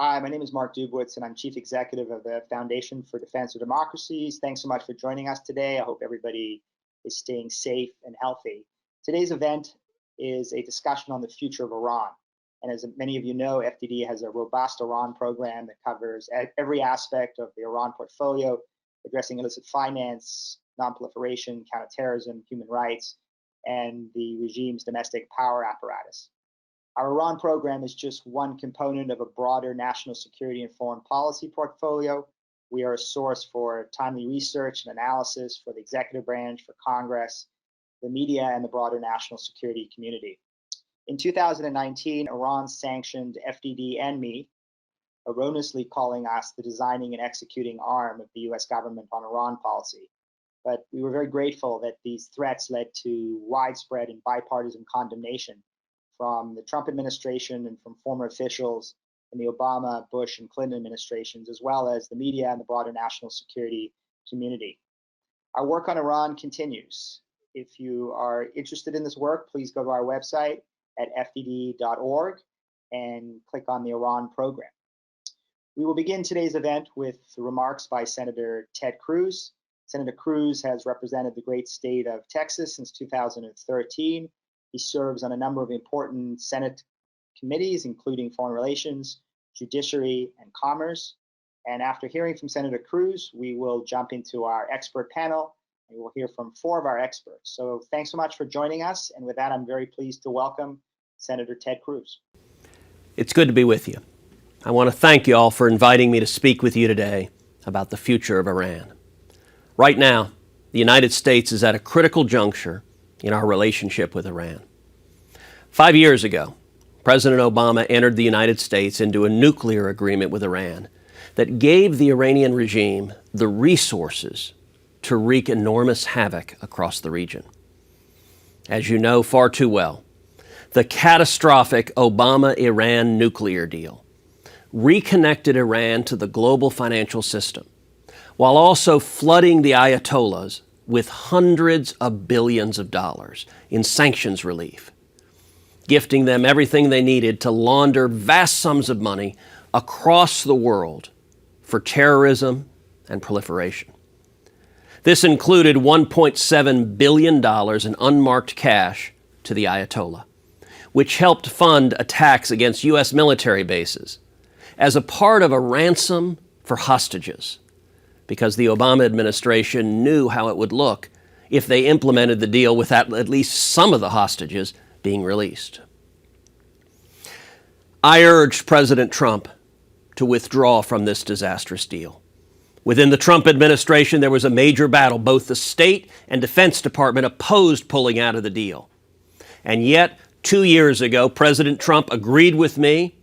Hi, my name is Marc, and I'm Chief Executive of the Foundation for Defense of Democracies. Thanks so much for joining us today. I hope everybody is staying safe and healthy. Today's event is a discussion on the future of Iran. And as many of you know, FDD has a robust Iran program that covers every aspect of the Iran portfolio, addressing illicit finance, nonproliferation, counterterrorism, human rights, and the regime's domestic power apparatus. Our Iran program is just one component of a broader national security and foreign policy portfolio. We are a source for timely research and analysis for the executive branch, for Congress, the media, and the broader national security community. In 2019, Iran sanctioned FDD and me, erroneously calling us the designing and executing arm of the US government on Iran policy. But we were very grateful that these threats led to widespread and bipartisan condemnation from the Trump administration and from former officials in the Obama, Bush, and Clinton administrations, as well as the media and the broader national security community. Our work on Iran continues. If you are interested in this work, please go to our website at fdd.org and click on the Iran program. We will begin today's event with remarks by Senator Ted Cruz. Senator Cruz has represented the great state of Texas since 2013. He serves on a number of important Senate committees, including Foreign Relations, Judiciary, and Commerce. And after hearing from Senator Cruz, we will jump into our expert panel, and we'll hear from 4 of our experts. So thanks so much for joining us. And with that, I'm very pleased to welcome Senator Ted Cruz. It's good to be with you. I want to thank you all for inviting me to speak with you today about the future of Iran. Right now, the United States is at a critical juncture in our relationship with Iran. 5 years ago, President Obama entered the United States into a nuclear agreement with Iran that gave the Iranian regime the resources to wreak enormous havoc across the region. As you know far too well, the catastrophic Obama-Iran nuclear deal reconnected Iran to the global financial system, while also flooding the Ayatollahs with hundreds of billions of dollars in sanctions relief, gifting them everything they needed to launder vast sums of money across the world for terrorism and proliferation. This included $1.7 billion in unmarked cash to the Ayatollah, which helped fund attacks against U.S. military bases as a part of a ransom for hostages, because the Obama administration knew how it would look if they implemented the deal without at least some of the hostages being released. I urged President Trump to withdraw from this disastrous deal. Within the Trump administration, there was a major battle. Both the State and Defense Department opposed pulling out of the deal. And yet, 2 years ago, President Trump agreed with me,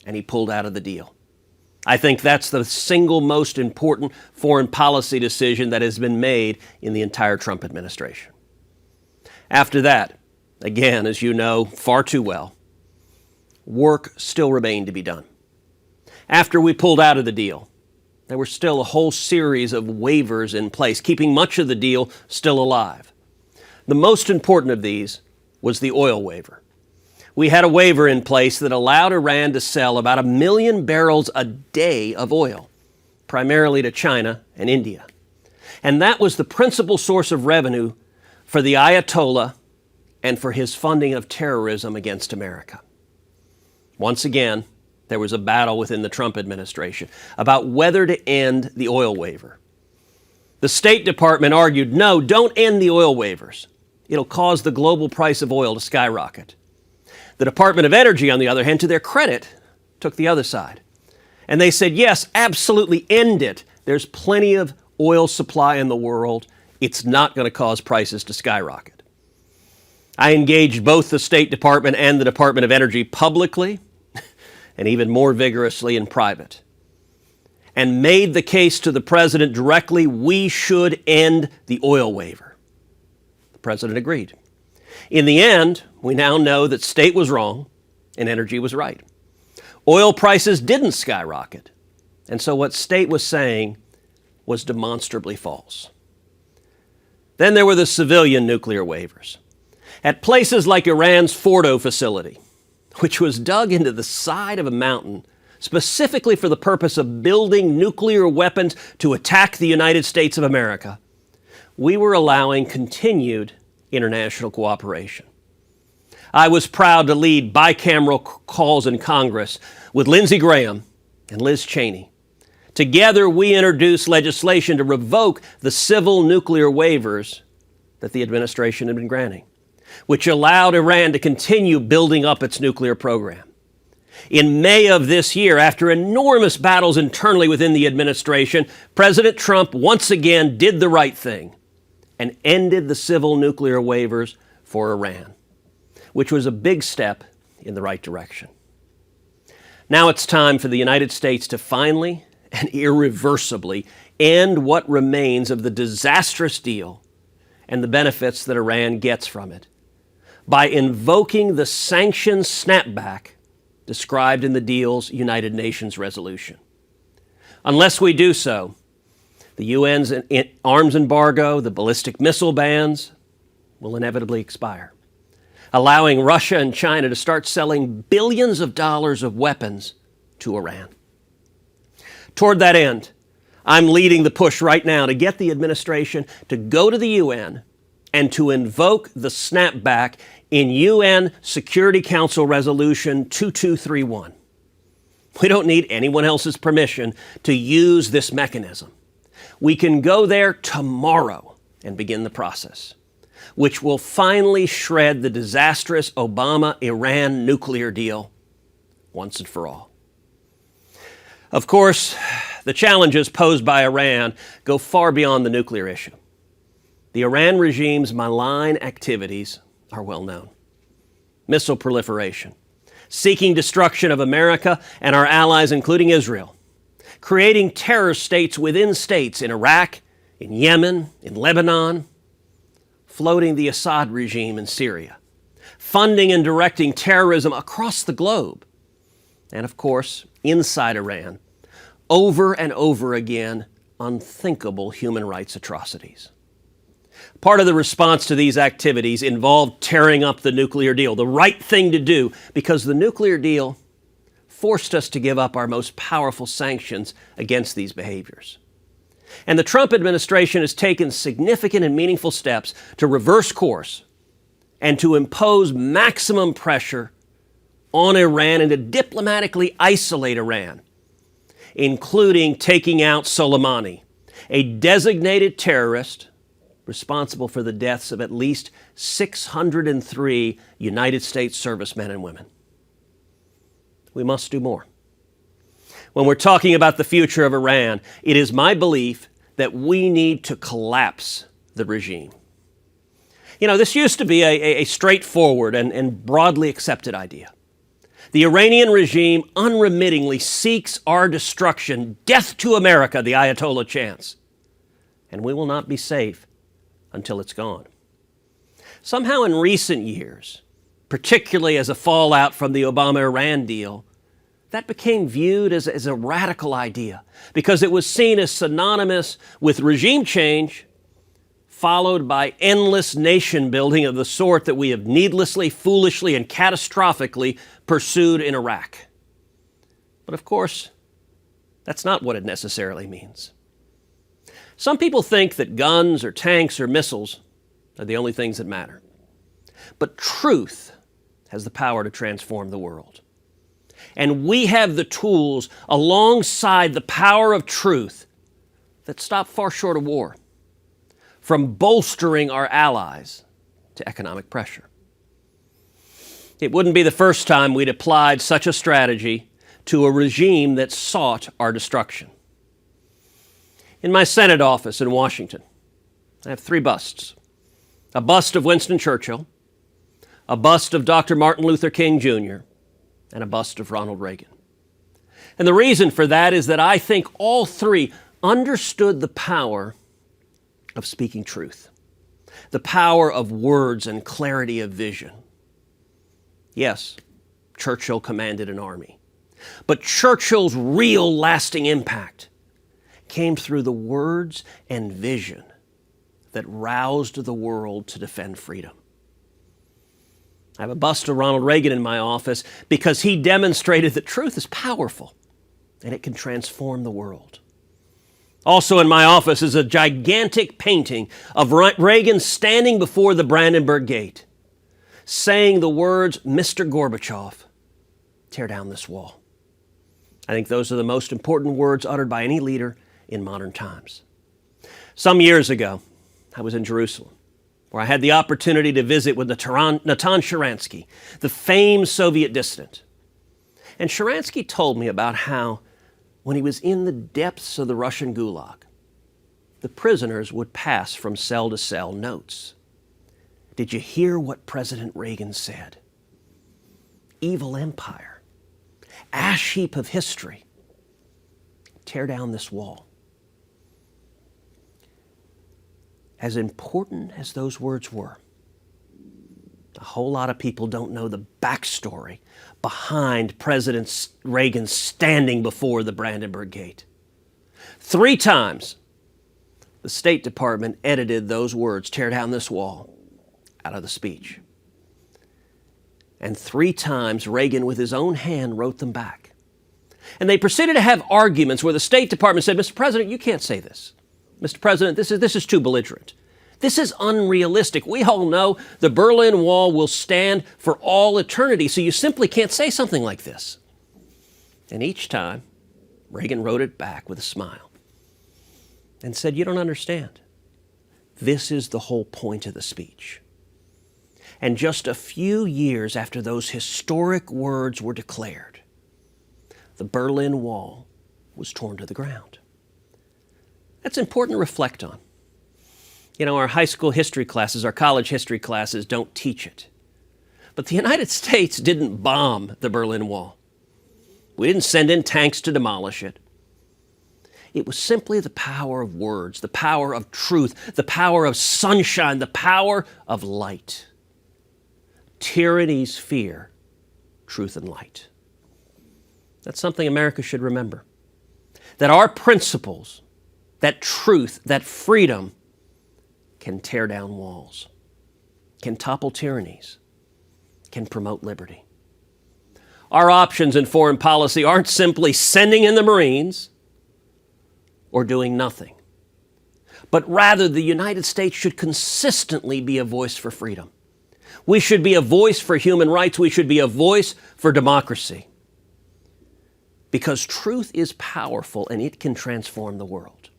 and he pulled out of the deal. I think that's the single most important foreign policy decision that has been made in the entire Trump administration. After that, again, as you know far too well, work still remained to be done. After we pulled out of the deal, there were still a whole series of waivers in place, keeping much of the deal still alive. The most important of these was the oil waiver. We had a waiver in place that allowed Iran to sell about 1 million barrels a day of oil, primarily to China and India. And that was the principal source of revenue for the Ayatollah and for his funding of terrorism against America. Once again, there was a battle within the Trump administration about whether to end the oil waiver. The State Department argued, no, don't end the oil waivers. It'll cause the global price of oil to skyrocket. The Department of Energy, on the other hand, to their credit, took the other side. And they said, yes, absolutely end it. There's plenty of oil supply in the world. It's not going to cause prices to skyrocket. I engaged both the State Department and the Department of Energy publicly, and even more vigorously in private, and made the case to the president directly, we should end the oil waiver. The president agreed. In the end, we now know that State was wrong and Energy was right. Oil prices didn't skyrocket, and so what State was saying was demonstrably false. Then there were the civilian nuclear waivers. At places like Iran's Fordo facility, which was dug into the side of a mountain specifically for the purpose of building nuclear weapons to attack the United States of America, we were allowing continued international cooperation. I was proud to lead bicameral calls in Congress with Lindsey Graham and Liz Cheney. Together, we introduced legislation to revoke the civil nuclear waivers that the administration had been granting, which allowed Iran to continue building up its nuclear program. In May of this year, after enormous battles internally within the administration, President Trump once again did the right thing and ended the civil nuclear waivers for Iran, which was a big step in the right direction. Now it's time for the United States to finally and irreversibly end what remains of the disastrous deal and the benefits that Iran gets from it by invoking the sanctions snapback described in the deal's United Nations resolution. Unless we do so, the UN's arms embargo, the ballistic missile bans, will inevitably expire, allowing Russia and China to start selling billions of dollars of weapons to Iran. Toward that end, I'm leading the push right now to get the administration to go to the UN and to invoke the snapback in UN Security Council Resolution 2231. We don't need anyone else's permission to use this mechanism. We can go there tomorrow and begin the process, which will finally shred the disastrous Obama-Iran nuclear deal once and for all. Of course, the challenges posed by Iran go far beyond the nuclear issue. The Iran regime's malign activities are well known. Missile proliferation, seeking destruction of America and our allies, including Israel, creating terror states within states in Iraq, in Yemen, in Lebanon, floating the Assad regime in Syria, funding and directing terrorism across the globe, and of course, inside Iran, over and over again, unthinkable human rights atrocities. Part of the response to these activities involved tearing up the nuclear deal, the right thing to do, because the nuclear deal forced us to give up our most powerful sanctions against these behaviors. And the Trump administration has taken significant and meaningful steps to reverse course and to impose maximum pressure on Iran and to diplomatically isolate Iran, including taking out Soleimani, a designated terrorist responsible for the deaths of at least 603 United States servicemen and women. We must do more. When we're talking about the future of Iran, it is my belief that we need to collapse the regime. You know, this used to be a straightforward and broadly accepted idea. The Iranian regime unremittingly seeks our destruction, death to America, the Ayatollah chants. And we will not be safe until it's gone. Somehow in recent years, particularly as a fallout from the Obama-Iran deal, that became viewed as a radical idea because it was seen as synonymous with regime change followed by endless nation building of the sort that we have needlessly, foolishly, and catastrophically pursued in Iraq. But of course, that's not what it necessarily means. Some people think that guns or tanks or missiles are the only things that matter. But truth has the power to transform the world. And we have the tools alongside the power of truth that stop far short of war, from bolstering our allies to economic pressure. It wouldn't be the first time we'd applied such a strategy to a regime that sought our destruction. In my Senate office in Washington, I have 3 busts. A bust of Winston Churchill, a bust of Dr. Martin Luther King Jr., and a bust of Ronald Reagan. And the reason for that is that I think all 3 understood the power of speaking truth, the power of words and clarity of vision. Yes, Churchill commanded an army, but Churchill's real lasting impact came through the words and vision that roused the world to defend freedom. I have a bust of Ronald Reagan in my office because he demonstrated that truth is powerful. and it can transform the world. Also in my office is a gigantic painting of Reagan standing before the Brandenburg Gate, saying the words, "Mr. Gorbachev, tear down this wall." I think those are the most important words uttered by any leader in modern times. Some years ago, I was in Jerusalem, where I had the opportunity to visit with Natan Sharansky, the famed Soviet dissident. And Sharansky told me about how, when he was in the depths of the Russian gulag, the prisoners would pass from cell to cell notes. Did you hear what President Reagan said? Evil empire, ash heap of history, tear down this wall. As important as those words were, a whole lot of people don't know the backstory behind President Reagan standing before the Brandenburg Gate. 3 times, the State Department edited those words, "tear down this wall," out of the speech. And 3 times, Reagan, with his own hand, wrote them back. And they proceeded to have arguments where the State Department said, "Mr. President, you can't say this. Mr. President, this is too belligerent. This is unrealistic. We all know the Berlin Wall will stand for all eternity, so you simply can't say something like this." And each time, Reagan wrote it back with a smile and said, "You don't understand. This is the whole point of the speech." And just a few years after those historic words were declared, the Berlin Wall was torn to the ground. That's important to reflect on. You know, our high school history classes, our college history classes don't teach it. But the United States didn't bomb the Berlin Wall. We didn't send in tanks to demolish it. It was simply the power of words, the power of truth, the power of sunshine, the power of light. Tyrannies fear truth and light. That's something America should remember. That our principles, that truth, that freedom can tear down walls, can topple tyrannies, can promote liberty. Our options in foreign policy aren't simply sending in the Marines or doing nothing, but rather the United States should consistently be a voice for freedom. We should be a voice for human rights. We should be a voice for democracy. Because truth is powerful and it can transform the world.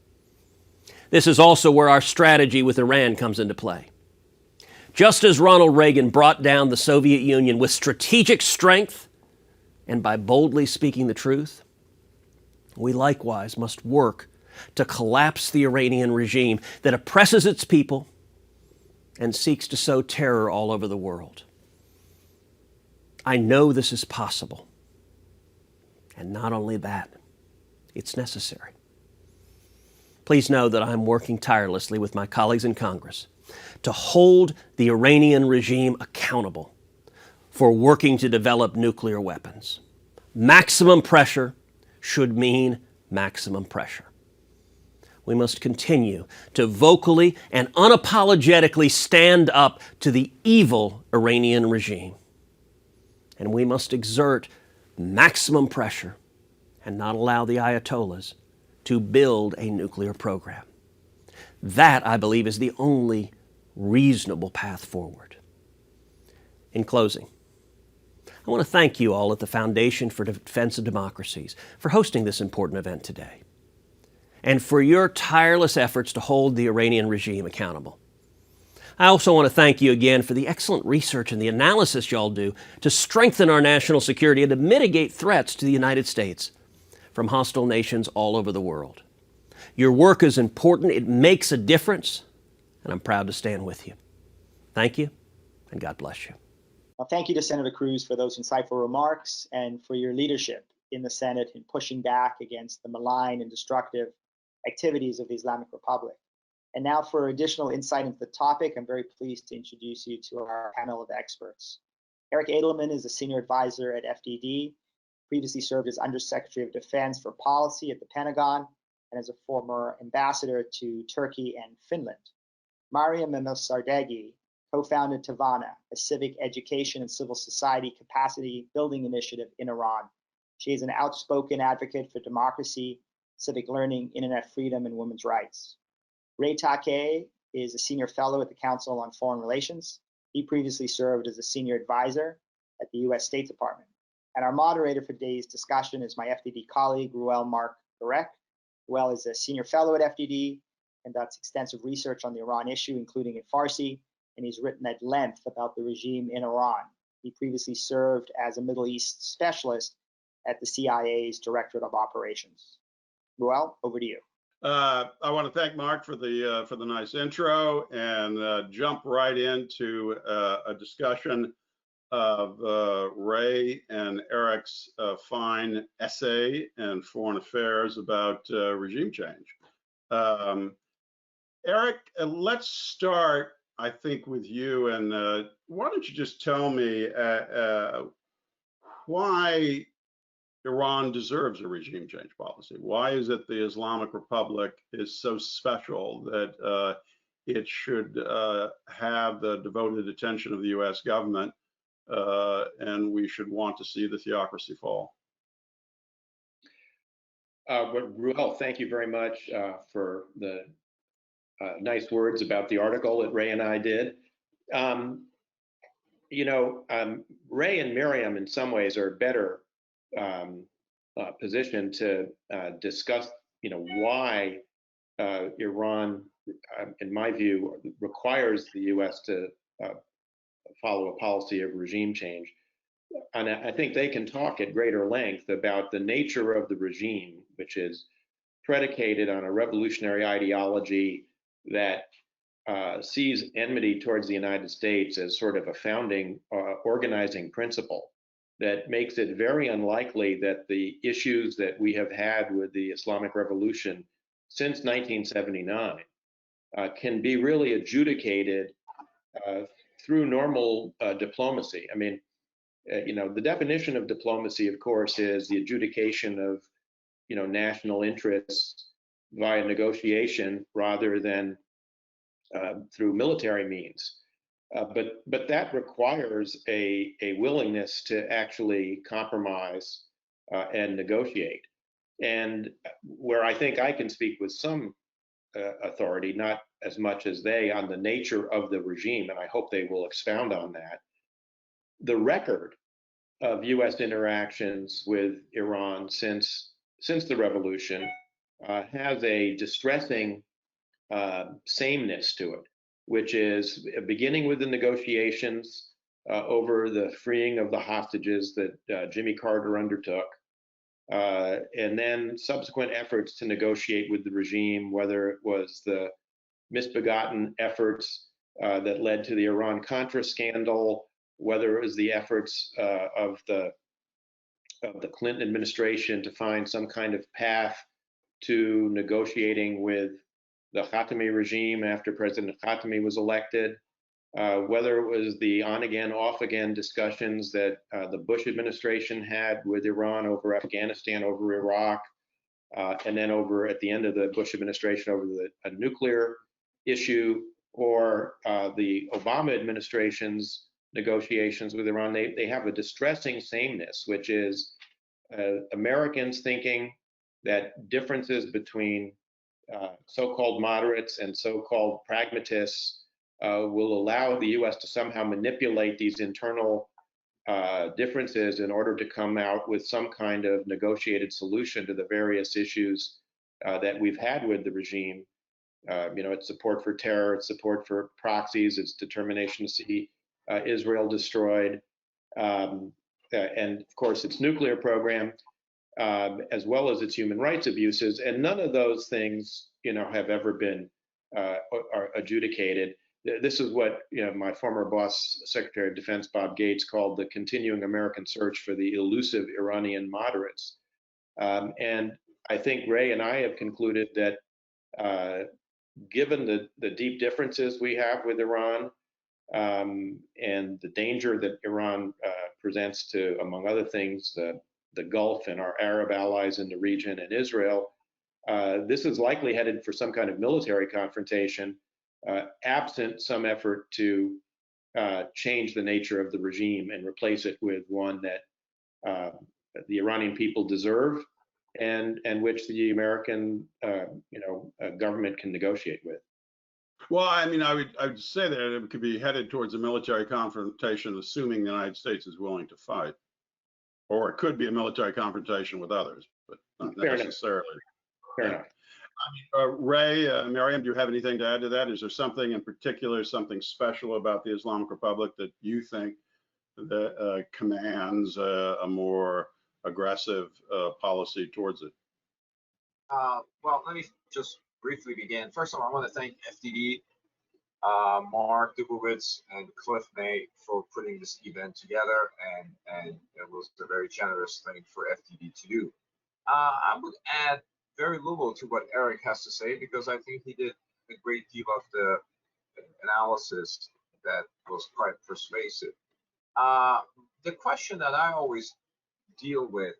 This is also where our strategy with Iran comes into play. Just as Ronald Reagan brought down the Soviet Union with strategic strength and by boldly speaking the truth, we likewise must work to collapse the Iranian regime that oppresses its people and seeks to sow terror all over the world. I know this is possible. And not only that, it's necessary. Please know that I'm working tirelessly with my colleagues in Congress to hold the Iranian regime accountable for working to develop nuclear weapons. Maximum pressure should mean maximum pressure. We must continue to vocally and unapologetically stand up to the evil Iranian regime. And we must exert maximum pressure and not allow the Ayatollahs to build a nuclear program. That, I believe, is the only reasonable path forward. In closing, I want to thank you all at the Foundation for Defense of Democracies for hosting this important event today, and for your tireless efforts to hold the Iranian regime accountable. I also want to thank you again for the excellent research and the analysis y'all do to strengthen our national security and to mitigate threats to the United States from hostile nations all over the world. Your work is important, it makes a difference, and I'm proud to stand with you. Thank you, and God bless you. Well, thank you to Senator Cruz for those insightful remarks and for your leadership in the Senate in pushing back against the malign and destructive activities of the Islamic Republic. And now for additional insight into the topic, I'm very pleased to introduce you to our panel of experts. Eric Edelman is a senior advisor at FDD, previously served as Undersecretary of Defense for Policy at the Pentagon, and as a former ambassador to Turkey and Finland. Mariam Mossadegh co-founded Tavana, a civic education and civil society capacity building initiative in Iran. She is an outspoken advocate for democracy, civic learning, internet freedom, and women's rights. Takeyh is a senior fellow at the Council on Foreign Relations. He previously served as a senior advisor at the US State Department. And our moderator for today's discussion is my FDD colleague, Reuel Marc Gerecht. Reuel is a senior fellow at FDD, conducts extensive research on the Iran issue, including in Farsi, and he's written at length about the regime in Iran. He previously served as a Middle East specialist at the CIA's Directorate of Operations. Reuel, over to you. I want to thank Marc for the nice intro and jump right into a discussion of Ray and Eric's fine essay in Foreign Affairs about regime change. Eric, let's start, I think, with you. And why don't you just tell me why Iran deserves a regime change policy? Why is it the Islamic Republic is so special that it should have the devoted attention of the US government, and we should want to see the theocracy fall? Reuel, thank you very much for the nice words about the article that Ray and I did. Ray and Miriam in some ways are better positioned to discuss, why Iran, in my view, requires the U.S. to follow a policy of regime change. And I think they can talk at greater length about the nature of the regime, which is predicated on a revolutionary ideology that sees enmity towards the United States as sort of a founding organizing principle that makes it very unlikely that the issues that we have had with the Islamic Revolution since 1979 can be really adjudicated through normal diplomacy. I mean, the definition of diplomacy, of course, is the adjudication of, national interests via negotiation rather than through military means. But that requires a willingness to actually compromise and negotiate. And where I think I can speak with some authority, not as much as they, on the nature of the regime, and I hope they will expound on that, the record of US interactions with Iran since the revolution has a distressing sameness to it, which is beginning with the negotiations over the freeing of the hostages that Jimmy Carter undertook, and then subsequent efforts to negotiate with the regime, whether it was the misbegotten efforts that led to the Iran-Contra scandal, whether it was the efforts of the Clinton administration to find some kind of path to negotiating with the Khatami regime after President Khatami was elected, whether it was the on-again, off-again discussions that the Bush administration had with Iran over Afghanistan, over Iraq, and then over at the end of the Bush administration over a nuclear issue, or the Obama administration's negotiations with Iran. They have a distressing sameness, which is Americans thinking that differences between so-called moderates and so-called pragmatists will allow the U.S. to somehow manipulate these internal differences in order to come out with some kind of negotiated solution to the various issues that we've had with the regime. Its support for terror, its support for proxies, its determination to see Israel destroyed, and of course its nuclear program, as well as its human rights abuses. And none of those things, have ever been are adjudicated. This is what my former boss, Secretary of Defense Bob Gates, called the continuing American search for the elusive Iranian moderates. And I think Ray and I have concluded that given the deep differences we have with Iran, and the danger that Iran presents to, among other things, the Gulf and our Arab allies in the region and Israel, this is likely headed for some kind of military confrontation, absent some effort to change the nature of the regime and replace it with one that the Iranian people deserve, and which the American government can negotiate with. Well, I mean, I would say that it could be headed towards a military confrontation, assuming the United States is willing to fight, or it could be a military confrontation with others, but not necessarily. Fair enough. Ray, Miriam, do you have anything to add to that? Is there something in particular, something special about the Islamic Republic that you think that commands a more aggressive policy towards it? Well, let me just briefly begin. First of all, I want to thank FDD, Marc, and Cliff May for putting this event together, and it was a very generous thing for FDD to do. I would add very little to what Eric has to say, because I think he did a great deal of the analysis that was quite persuasive. The question that I always deal with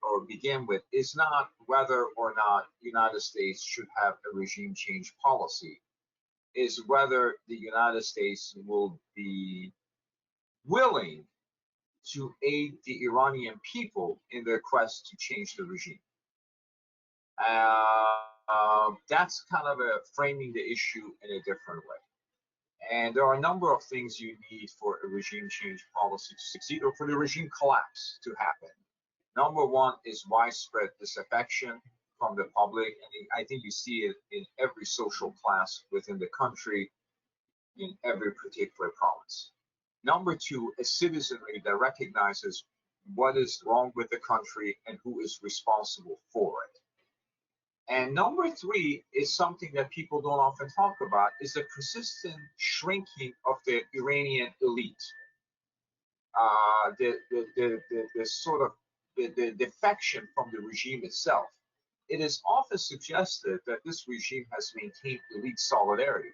or begin with is not whether or not the United States should have a regime change policy, is whether the United States will be willing to aid the Iranian people in their quest to change the regime. That's kind of framing the issue in a different way. And there are a number of things you need for a regime change policy to succeed, or for the regime collapse to happen. Number one is widespread disaffection from the public, and I think you see it in every social class within the country, in every particular province. Number two, a citizenry that recognizes what is wrong with the country and who is responsible for it. And number three is something that people don't often talk about, is the persistent shrinking of the Iranian elite. The sort of the defection from the regime itself. It is often suggested that this regime has maintained elite solidarity.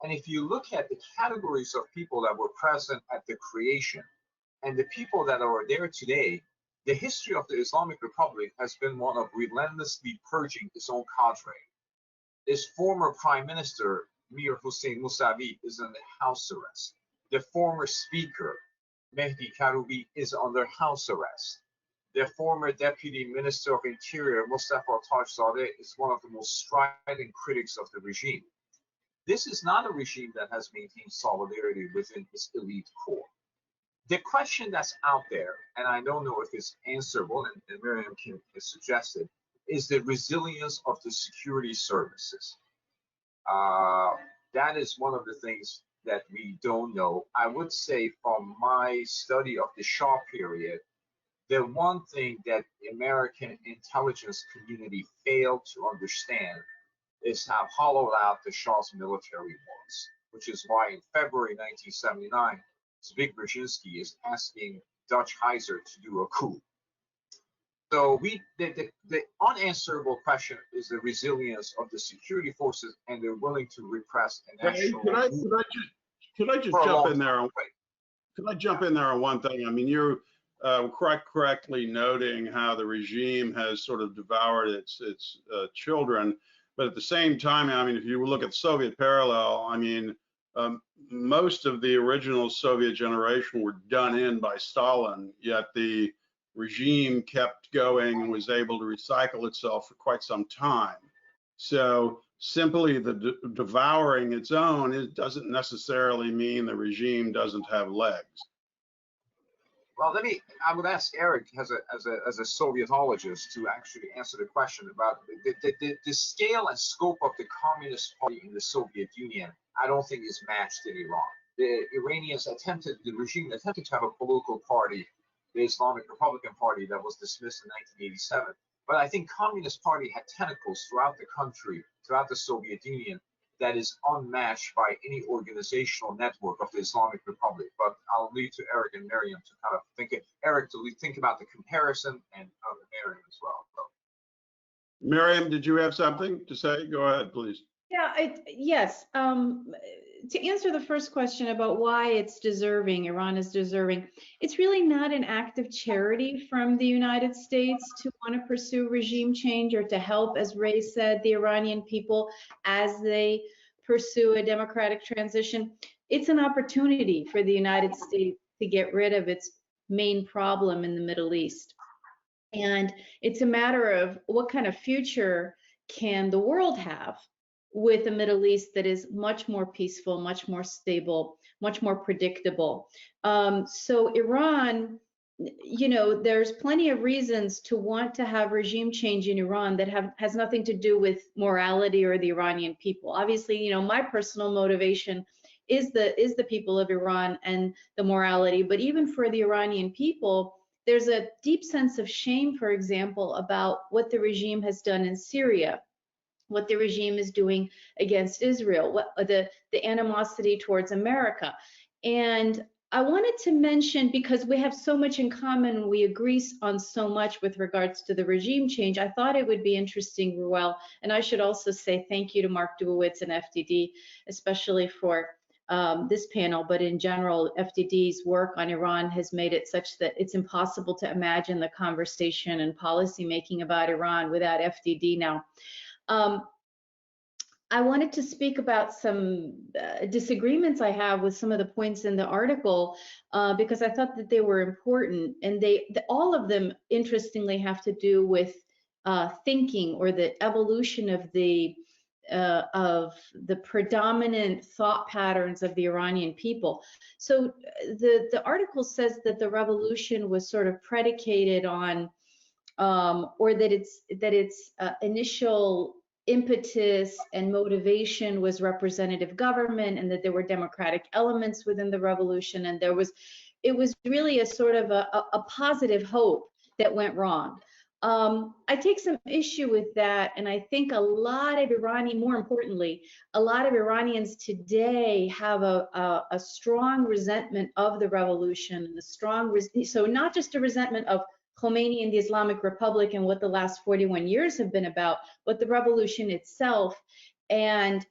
And if you look at the categories of people that were present at the creation and the people that are there today, the history of the Islamic Republic has been one of relentlessly purging its own cadre. Its former Prime Minister, Mir Hossein Mousavi, is under house arrest. The former Speaker, Mehdi Karoubi, is under house arrest. The former Deputy Minister of Interior, Mustafa Tajzadeh, is one of the most strident critics of the regime. This is not a regime that has maintained solidarity within its elite core. The question that's out there, and I don't know if it's answerable, and Miriam can suggest it, is the resilience of the security services. That is one of the things that we don't know. I would say from my study of the Shah period, the one thing that the American intelligence community failed to understand is how hollowed out the Shah's military was, which is why in February 1979, Zbigniew Brzezinski is asking Dutch Heiser to do a coup. So the unanswerable question is the resilience of the security forces, and they're willing to repress a national. Could I just jump in there? Could I jump in there on one thing? I mean, you're correctly noting how the regime has sort of devoured its children, but at the same time, I mean, if you look at the Soviet parallel, I mean, most of the original Soviet generation were done in by Stalin, yet the regime kept going and was able to recycle itself for quite some time. So simply the devouring its own, it doesn't necessarily mean the regime doesn't have legs. Well, I would ask Eric as a Sovietologist to actually answer the question about the scale and scope of the Communist Party in the Soviet Union. I don't think is matched in Iran. The Iranians the regime attempted to have a political party, the Islamic Republican Party, that was dismissed in 1987. But I think Communist Party had tentacles throughout the country, throughout the Soviet Union, that is unmatched by any organizational network of the Islamic Republic. But I'll leave to Eric and Miriam to kind of think about the comparison, and Miriam as well. So. Miriam, did you have something to say? Go ahead, please. Yeah, yes. To answer the first question about why it's deserving, Iran is deserving, it's really not an act of charity from the United States to want to pursue regime change or to help, as Ray said, the Iranian people as they pursue a democratic transition. It's an opportunity for the United States to get rid of its main problem in the Middle East. And it's a matter of what kind of future can the world have with a Middle East that is much more peaceful, much more stable, much more predictable. So Iran, you know, there's plenty of reasons to want to have regime change in Iran that has nothing to do with morality or the Iranian people. Obviously, you know, my personal motivation is the people of Iran and the morality, but even for the Iranian people, there's a deep sense of shame, for example, about what the regime has done in Syria, what the regime is doing against Israel, what the animosity towards America. And I wanted to mention, because we have so much in common, we agree on so much with regards to the regime change, I thought it would be interesting, Reuel, and I should also say thank you to Marc Dubowitz and FDD, especially for this panel, but in general, FDD's work on Iran has made it such that it's impossible to imagine the conversation and policy making about Iran without FDD now. I wanted to speak about some disagreements I have with some of the points in the article because I thought that they were important, and all of them, interestingly, have to do with thinking or the evolution of the predominant thought patterns of the Iranian people. So the article says that the revolution was sort of predicated on, or that its initial impetus and motivation was representative government, and that there were democratic elements within the revolution, and it was really a sort of a positive hope that went wrong. I take some issue with that, and I think a lot of more importantly, a lot of Iranians today have a strong resentment of the revolution, and so not just a resentment of Khomeini and the Islamic Republic and what the last 41 years have been about, but the revolution itself. And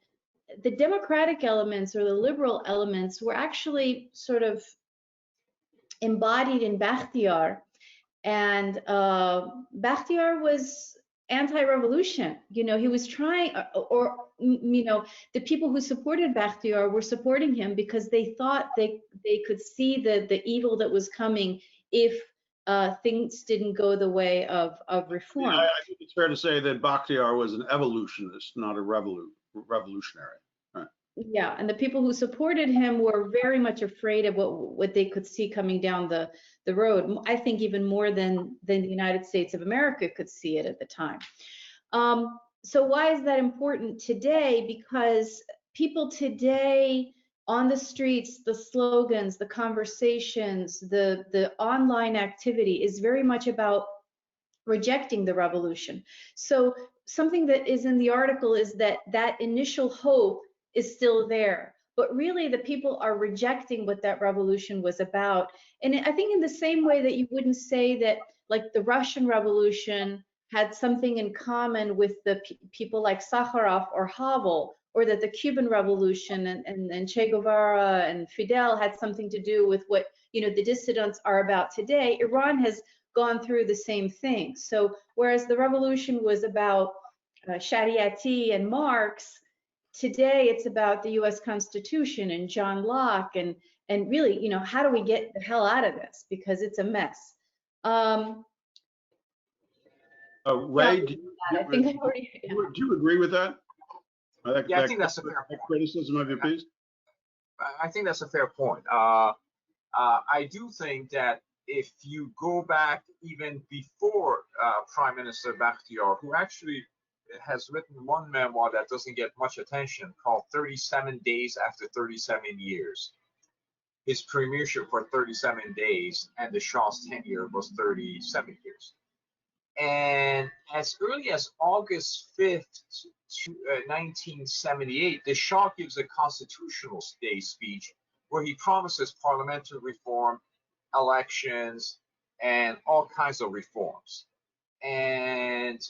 the democratic elements or the liberal elements were actually sort of embodied in Bakhtiar. And Bakhtiar was anti-revolution. You know, he was trying, or you know, the people who supported Bakhtiar were supporting him because they thought they could see the evil that was coming if things didn't go the way of reform. Yeah, I think it's fair to say that Bakhtiar was an evolutionist, not a revolutionary. Right. Yeah, and the people who supported him were very much afraid of what they could see coming down the road. I think even more than the United States of America could see it at the time. So why is that important today? Because people today on the streets, the slogans, the conversations, the online activity is very much about rejecting the revolution. So something that is in the article is that initial hope is still there, but really the people are rejecting what that revolution was about. And I think in the same way that you wouldn't say that like the Russian Revolution had something in common with the people like Sakharov or Havel, or that the Cuban Revolution and Che Guevara and Fidel had something to do with what, you know, the dissidents are about today. Iran has gone through the same thing. So whereas the revolution was about Shariati and Marx, today it's about the U.S. Constitution and John Locke and really, you know, how do we get the hell out of this, because it's a mess. Ray, yeah, do you agree with that? Yeah, I think that's a fair point. Criticism of your piece? I think that's a fair point. I do think that if you go back even before Prime Minister Bakhtiar, who actually has written one memoir that doesn't get much attention called 37 Days After 37 Years. His premiership for 37 days and the Shah's tenure was 37 years. And as early as August 5th, 1978, the Shah gives a Constitutional Day speech where he promises parliamentary reform, elections, and all kinds of reforms. And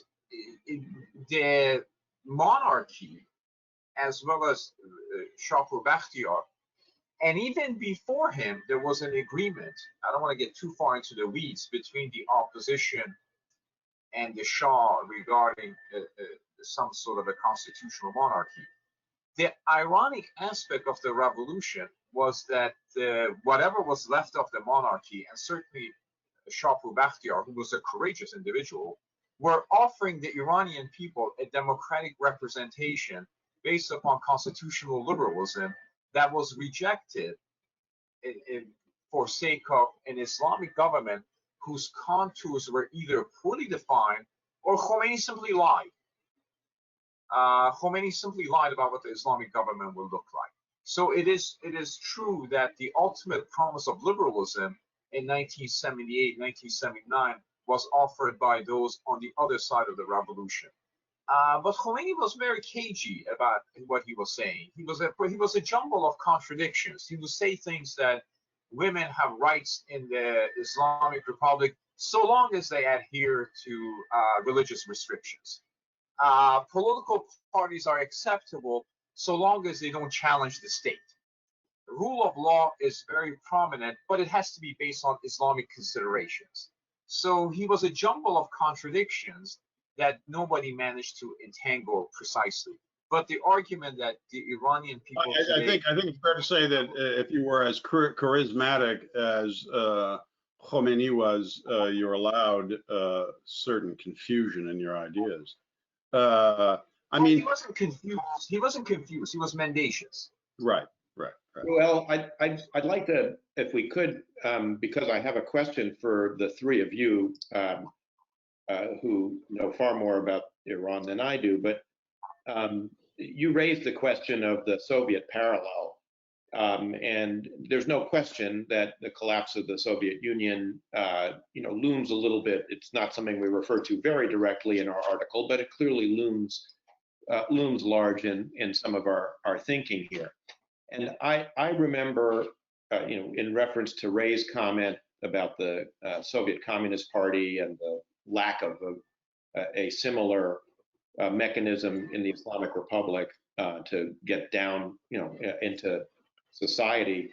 the monarchy, as well as Shahpur Bakhtiar, and even before him, there was an agreement. I don't want to get too far into the weeds between the opposition and the Shah regarding some sort of a constitutional monarchy. The ironic aspect of the revolution was that whatever was left of the monarchy, and certainly Shahpur Bakhtiar, who was a courageous individual, were offering the Iranian people a democratic representation based upon constitutional liberalism that was rejected for sake of an Islamic government whose contours were either poorly defined or Khomeini simply lied. Khomeini simply lied about what the Islamic government will look like. So it is true that the ultimate promise of liberalism in 1978, 1979 was offered by those on the other side of the revolution. But Khomeini was very cagey about what he was saying. He was a jumble of contradictions. He would say things that women have rights in the Islamic Republic so long as they adhere to religious restrictions. Political parties are acceptable so long as they don't challenge the state. The rule of law is very prominent, but it has to be based on Islamic considerations. So he was a jumble of contradictions that nobody managed to entangle precisely. But the argument that the Iranian people I think it's fair to say that if you were as charismatic as Khomeini was, you're allowed certain confusion in your ideas. I mean, he wasn't confused. He wasn't confused. He was mendacious. Right. Well, I'd like to, if we could, because I have a question for the three of you who know far more about Iran than I do, but you raised the question of the Soviet parallel, and there's no question that the collapse of the Soviet Union, looms a little bit. It's not something we refer to very directly in our article, but it clearly looms large in some of our thinking here. And I remember, in reference to Ray's comment about the Soviet Communist Party and the lack of a similar mechanism in the Islamic Republic to get down, into society.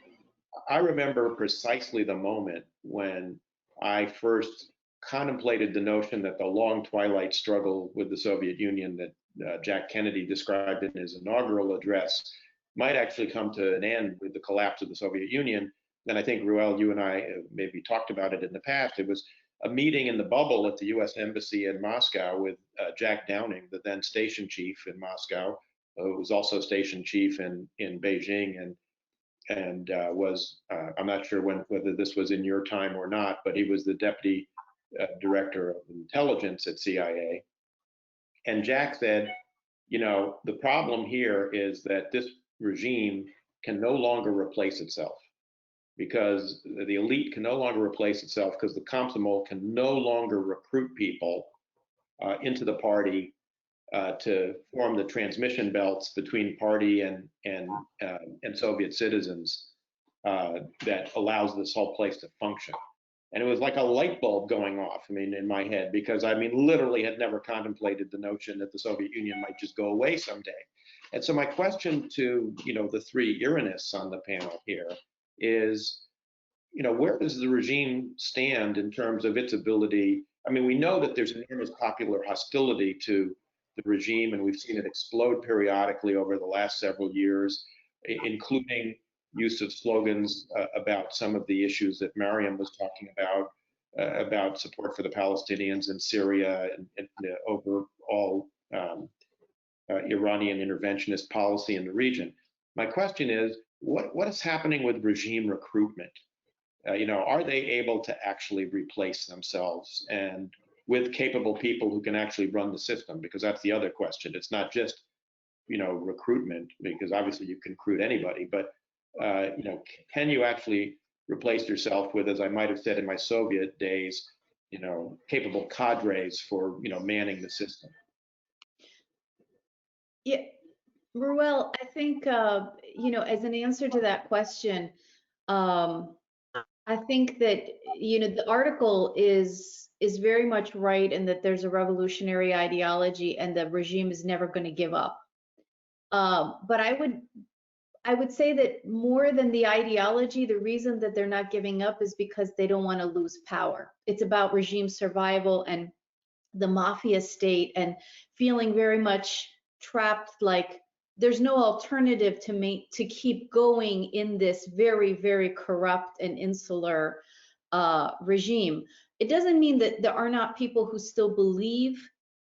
I remember precisely the moment when I first contemplated the notion that the long twilight struggle with the Soviet Union that Jack Kennedy described in his inaugural address might actually come to an end with the collapse of the Soviet Union. And I think, Reuel, you and I maybe talked about it in the past. It was a meeting in the bubble at the US Embassy in Moscow with Jack Downing, the then station chief in Moscow, who was also station chief in Beijing and was, I'm not sure whether this was in your time or not, but he was the deputy director of intelligence at CIA. And Jack said, the problem here is that this regime can no longer replace itself, because the elite can no longer replace itself, because the Komsomol can no longer recruit people into the party to form the transmission belts between party and Soviet citizens that allows this whole place to function. And it was like a light bulb going off, in my head, because literally had never contemplated the notion that the Soviet Union might just go away someday. And so my question to, the three Iranists on the panel here is, where does the regime stand in terms of its ability? We know that there's an enormous popular hostility to the regime, and we've seen it explode periodically over the last several years, including use of slogans about some of the issues that Mariam was talking about support for the Palestinians in Syria and the overall Iranian interventionist policy in the region. My question is, what is happening with regime recruitment? Are they able to actually replace themselves and with capable people who can actually run the system? Because that's the other question. It's not just, recruitment, because obviously you can recruit anybody, but can you actually replace yourself with, as I might have said in my Soviet days, capable cadres for, manning the system? Yeah, Reuel, I think, as an answer to that question, I think that, the article is very much right in that there's a revolutionary ideology and the regime is never going to give up. But I would say that more than the ideology, the reason that they're not giving up is because they don't want to lose power. It's about regime survival and the mafia state and feeling very much trapped, like there's no alternative to keep going in this very, very corrupt and insular regime. It doesn't mean that there are not people who still believe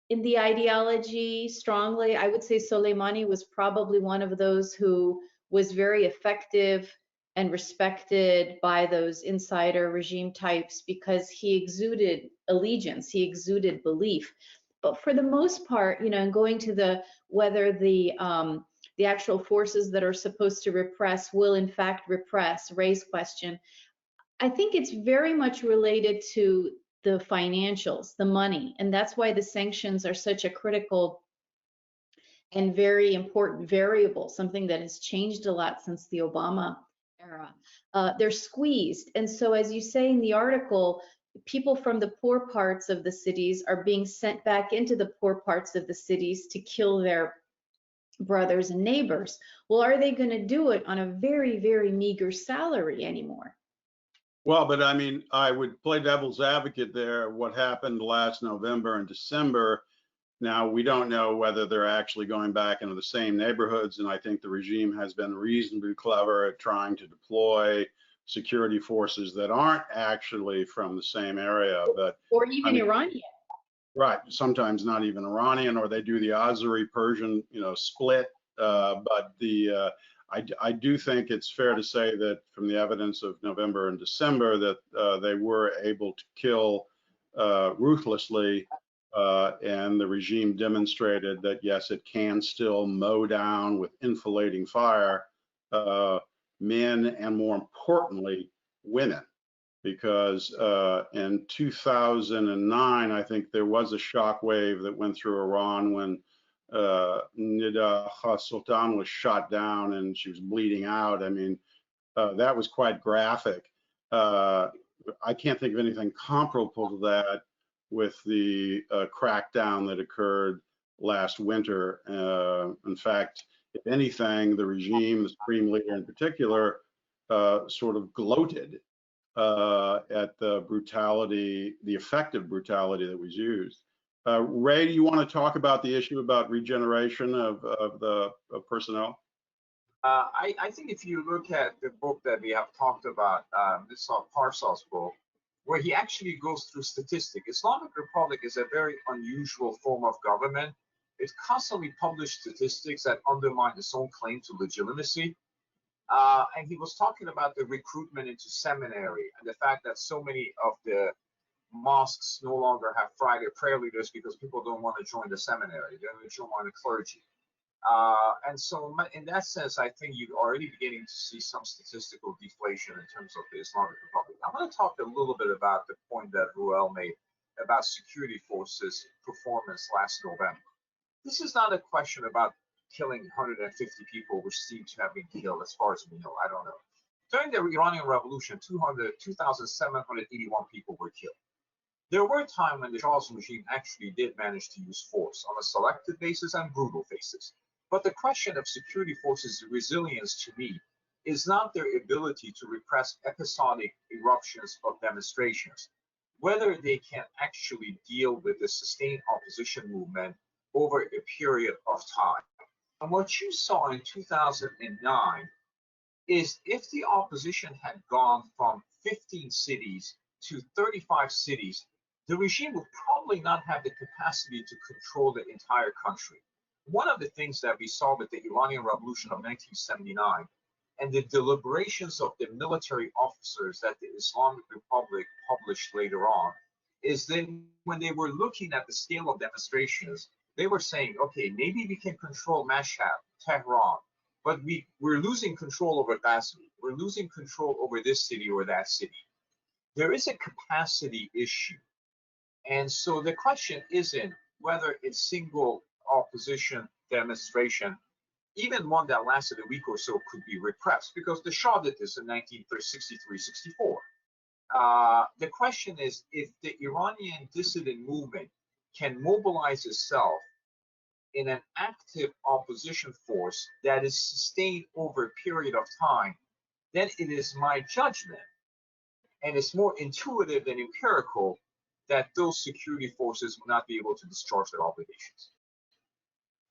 in the ideology strongly. I would say Soleimani was probably one of those who was very effective and respected by those insider regime types because he exuded allegiance, he exuded belief. But for the most part, you know, and going to whether the actual forces that are supposed to repress will in fact repress, raise question, I think it's very much related to the financials, the money, and that's why the sanctions are such a critical and very important variable, something that has changed a lot since the Obama era. They're squeezed, and so as you say in the article, people from the poor parts of the cities are being sent back into the poor parts of the cities to kill their brothers and neighbors. Well, are they going to do it on a very, very meager salary anymore? Well, but I mean, I would play devil's advocate there. What happened last November and December, now we don't know whether they're actually going back into the same neighborhoods. And I think the regime has been reasonably clever at trying to deploy security forces that aren't actually from the same area, but or even Iranian. Right, sometimes not even Iranian, or they do the Azeri Persian, split. But I do think it's fair to say that from the evidence of November and December that they were able to kill ruthlessly, and the regime demonstrated that yes, it can still mow down with enfilading fire men and, more importantly, women. Because in 2009, I think there was a shockwave that went through Iran when Nida Sultan was shot down and she was bleeding out. I mean, that was quite graphic. I can't think of anything comparable to that with the crackdown that occurred last winter. In fact, if anything, the regime, the supreme leader in particular, sort of gloated at the brutality, the effective brutality that was used. Ray, do you want to talk about the issue about regeneration of personnel? I think if you look at the book that we have talked about, this is Parsal's book, where he actually goes through statistics. Islamic Republic is a very unusual form of government. It constantly publishes statistics that undermine its own claim to legitimacy. And he was talking about the recruitment into seminary and the fact that so many of the mosques no longer have Friday prayer leaders because people don't want to join the seminary. They don't join the clergy. And so in that sense, I think you're already beginning to see some statistical deflation in terms of the Islamic Republic. I want to talk a little bit about the point that Reuel made about security forces performance last November. This is not a question about killing 150 people, which seem to have been killed, as far as we know. I don't know. During the Iranian Revolution, 2,781 people were killed. There were times when the Shah's regime actually did manage to use force on a selective basis and brutal basis. But the question of security forces' resilience, to me, is not their ability to repress episodic eruptions of demonstrations, whether they can actually deal with the sustained opposition movement over a period of time. And what you saw in 2009 is if the opposition had gone from 15 cities to 35 cities, the regime would probably not have the capacity to control the entire country. One of the things that we saw with the Iranian Revolution of 1979 and the deliberations of the military officers that the Islamic Republic published later on is that when they were looking at the scale of demonstrations, they were saying, okay, maybe we can control Mashhad, Tehran, but we're losing control over Ghazni. We're losing control over this city or that city. There is a capacity issue. And so the question isn't whether a single opposition demonstration, even one that lasted a week or so, could be repressed, because the Shah did this in 1963-64. The question is if the Iranian dissident movement can mobilize itself in an active opposition force that is sustained over a period of time, then it is my judgment, and it's more intuitive than empirical, that those security forces will not be able to discharge their obligations.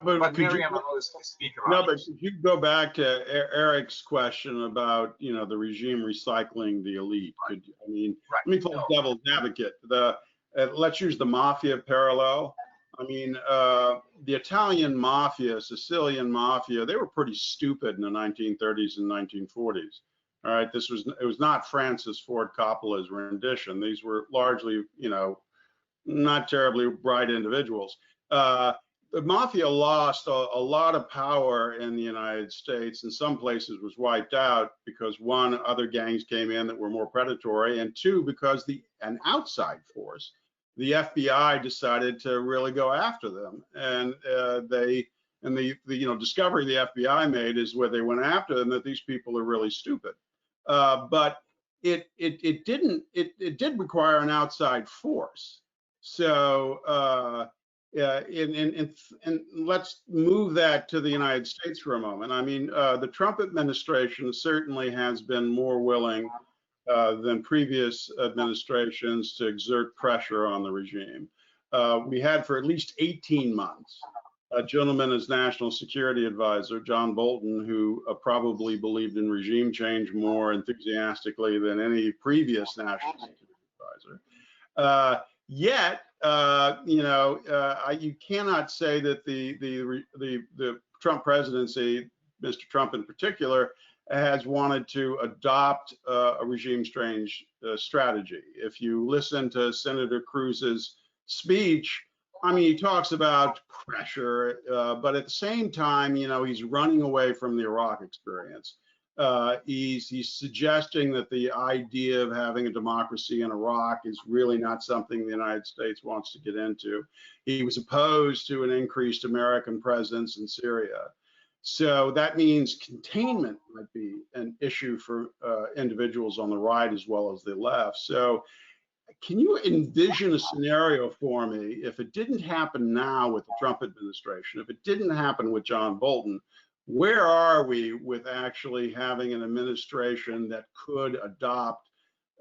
But could you, Miriam and others can speak no, about but it. if you go back to Eric's question about, the regime recycling the elite, I mean, Right. let me play devil's advocate. Let's use the mafia parallel. I mean, the Italian mafia, Sicilian mafia, they were pretty stupid in the 1930s and 1940s. All right, it was not Francis Ford Coppola's rendition. These were largely, not terribly bright individuals. The mafia lost a lot of power in the United States. In some places was wiped out because one, other gangs came in that were more predatory, and two, because an outside force, the FBI, decided to really go after them. And the discovery the FBI made is where they went after them, that these people are really stupid. But it did require an outside force. So and let's move that to the United States for a moment. I mean, the Trump administration certainly has been more willing than previous administrations to exert pressure on the regime. We had for at least 18 months a gentleman as National Security Advisor, John Bolton, who probably believed in regime change more enthusiastically than any previous National Security Advisor. Yet, you cannot say that the Trump presidency, Mr. Trump in particular, has wanted to adopt a regime change strategy. If you listen to Senator Cruz's speech, I mean, he talks about pressure, but at the same time, he's running away from the Iraq experience. He's suggesting that the idea of having a democracy in Iraq is really not something the United States wants to get into. He was opposed to an increased American presence in Syria. So that means containment might be an issue for individuals on the right as well as the left. So can you envision a scenario for me, if it didn't happen now with the Trump administration, if it didn't happen with John Bolton, where are we with actually having an administration that could adopt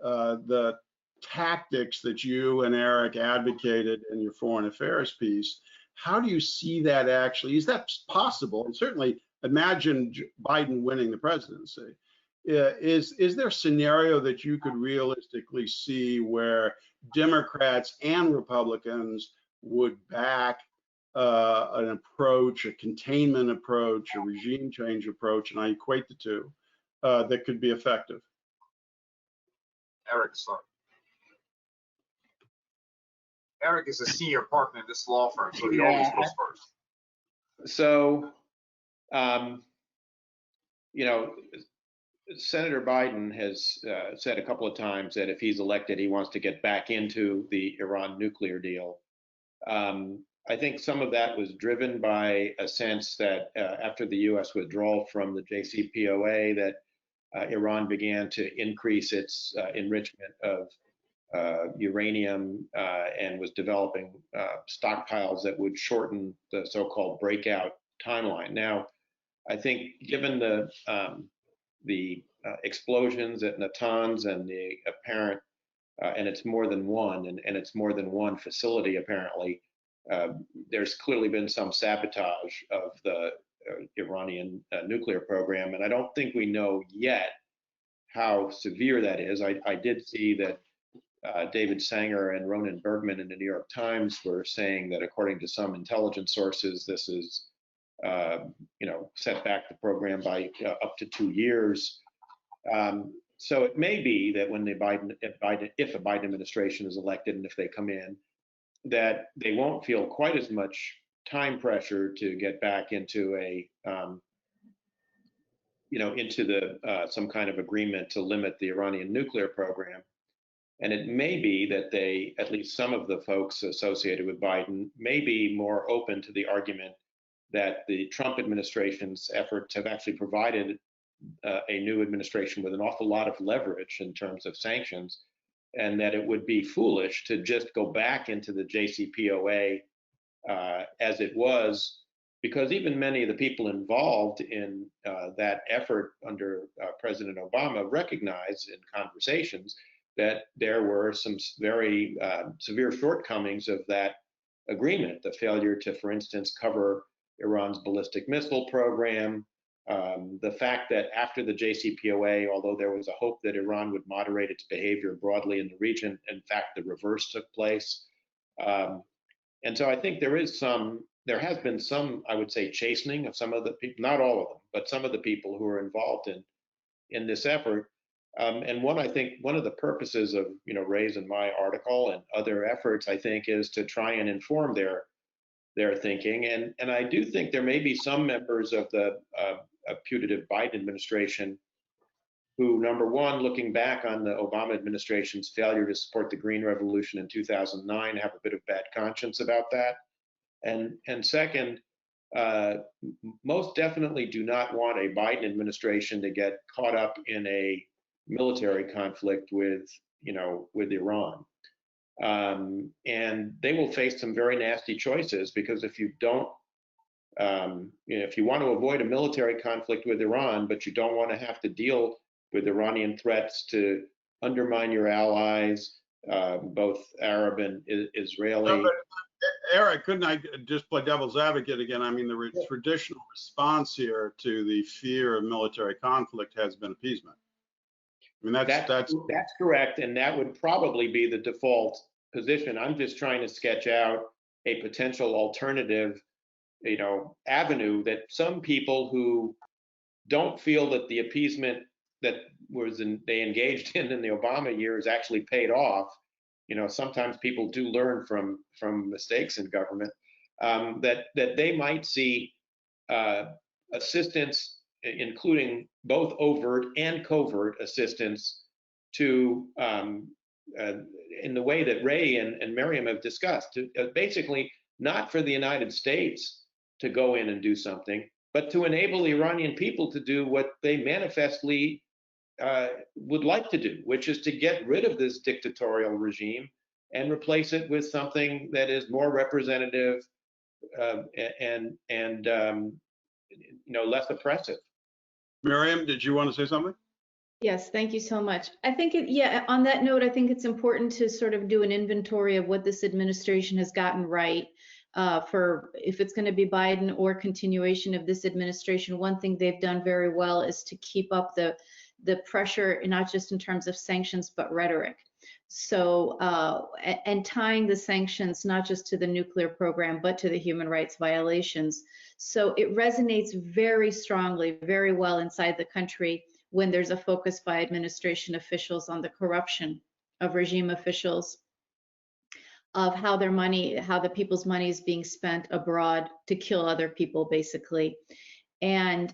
the tactics that you and Eric advocated in your foreign affairs piece? How do you see that actually? Is that possible? And certainly imagine Biden winning the presidency. Is there a scenario that you could realistically see where Democrats and Republicans would back an approach, a containment approach, a regime change approach, and I equate the two, that could be effective? Eric, sorry. Eric is a senior partner in this law firm, so he always goes first. So, Senator Biden has said a couple of times that if he's elected, he wants to get back into the Iran nuclear deal. I think some of that was driven by a sense that after the U.S. withdrawal from the JCPOA, that Iran began to increase its enrichment of uranium and was developing stockpiles that would shorten the so-called breakout timeline. Now, I think given the explosions at Natanz and the apparent, and it's more than one, and it's more than one facility apparently, there's clearly been some sabotage of the Iranian nuclear program, and I don't think we know yet how severe that is. I did see that David Sanger and Ronan Bergman in the New York Times were saying that according to some intelligence sources, this is set back the program by up to 2 years. So it may be that when if a Biden administration is elected and if they come in, that they won't feel quite as much time pressure to get back into some kind of agreement to limit the Iranian nuclear program. And it may be that they, at least some of the folks associated with Biden, may be more open to the argument that the Trump administration's efforts have actually provided a new administration with an awful lot of leverage in terms of sanctions, and that it would be foolish to just go back into the JCPOA as it was, because even many of the people involved in that effort under President Obama recognized in conversations that there were some very severe shortcomings of that agreement, the failure to, for instance, cover Iran's ballistic missile program, the fact that after the JCPOA, although there was a hope that Iran would moderate its behavior broadly in the region, in fact, the reverse took place. And so I think there has been some, I would say, chastening of some of the people, not all of them, but some of the people who are involved in this effort. And I think one of the purposes of, Ray's and my article and other efforts, I think, is to try and inform their thinking. And I do think there may be some members of the putative Biden administration who, number one, looking back on the Obama administration's failure to support the Green Revolution in 2009, have a bit of bad conscience about that. And second, most definitely do not want a Biden administration to get caught up in a military conflict with Iran. And they will face some very nasty choices, because if you don't, if you want to avoid a military conflict with Iran, but you don't want to have to deal with Iranian threats to undermine your allies, both Arab and Israeli. No, but Eric, couldn't I just play devil's advocate again? I mean, the traditional response here to the fear of military conflict has been appeasement. I mean, that's correct, and that would probably be the default position. I'm just trying to sketch out a potential alternative, avenue that some people who don't feel that the appeasement that they engaged in the Obama years actually paid off. Sometimes people do learn from mistakes in government, that they might see assistance, including both overt and covert assistance, to in the way that Ray and Miriam have discussed, basically not for the United States to go in and do something, but to enable the Iranian people to do what they manifestly would like to do, which is to get rid of this dictatorial regime and replace it with something that is more representative and less oppressive. Miriam, did you want to say something? Yes, thank you so much. I think on that note, I think it's important to sort of do an inventory of what this administration has gotten right. For if it's going to be Biden or continuation of this administration, one thing they've done very well is to keep up the pressure, not just in terms of sanctions, but rhetoric. So, and tying the sanctions not just to the nuclear program, but to the human rights violations. So it resonates very strongly, very well inside the country when there's a focus by administration officials on the corruption of regime officials, of how the people's money is being spent abroad to kill other people, basically. And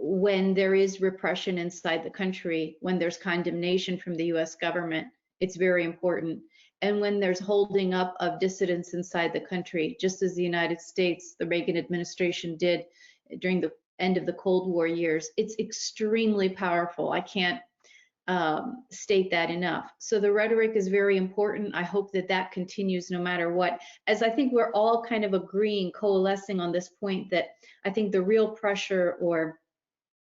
when there is repression inside the country, when there's condemnation from the US government, it's very important. And when there's holding up of dissidents inside the country, just as the United States, the Reagan administration did during the end of the Cold War years, it's extremely powerful. I can't state that enough. So the rhetoric is very important. I hope that that continues no matter what, as I think we're all kind of agreeing, coalescing on this point, that I think the real pressure or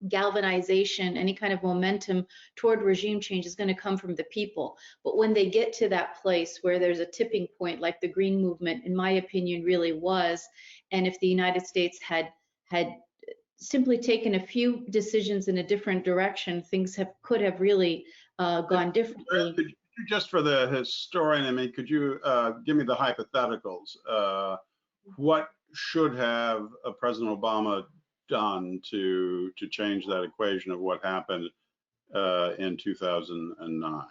galvanization, any kind of momentum toward regime change is going to come from the people. But when they get to that place where there's a tipping point, like the Green Movement, in my opinion, really was, and if the United States had simply taken a few decisions in a different direction, things could have really gone differently. Could you, just for the historian, I mean, could you give me the hypotheticals? What should have President Obama done to change that equation of what happened in 2009?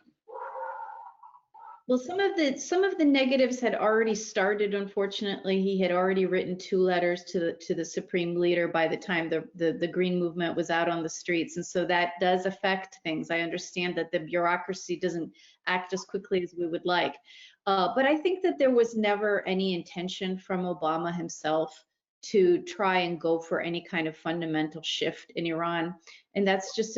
Well, some of the negatives had already started. Unfortunately, he had already written 2 letters to the supreme leader by the time the Green Movement was out on the streets, and so that does affect things. I understand that the bureaucracy doesn't act as quickly as we would like, but I think that there was never any intention from Obama himself to try and go for any kind of fundamental shift in Iran. And that's just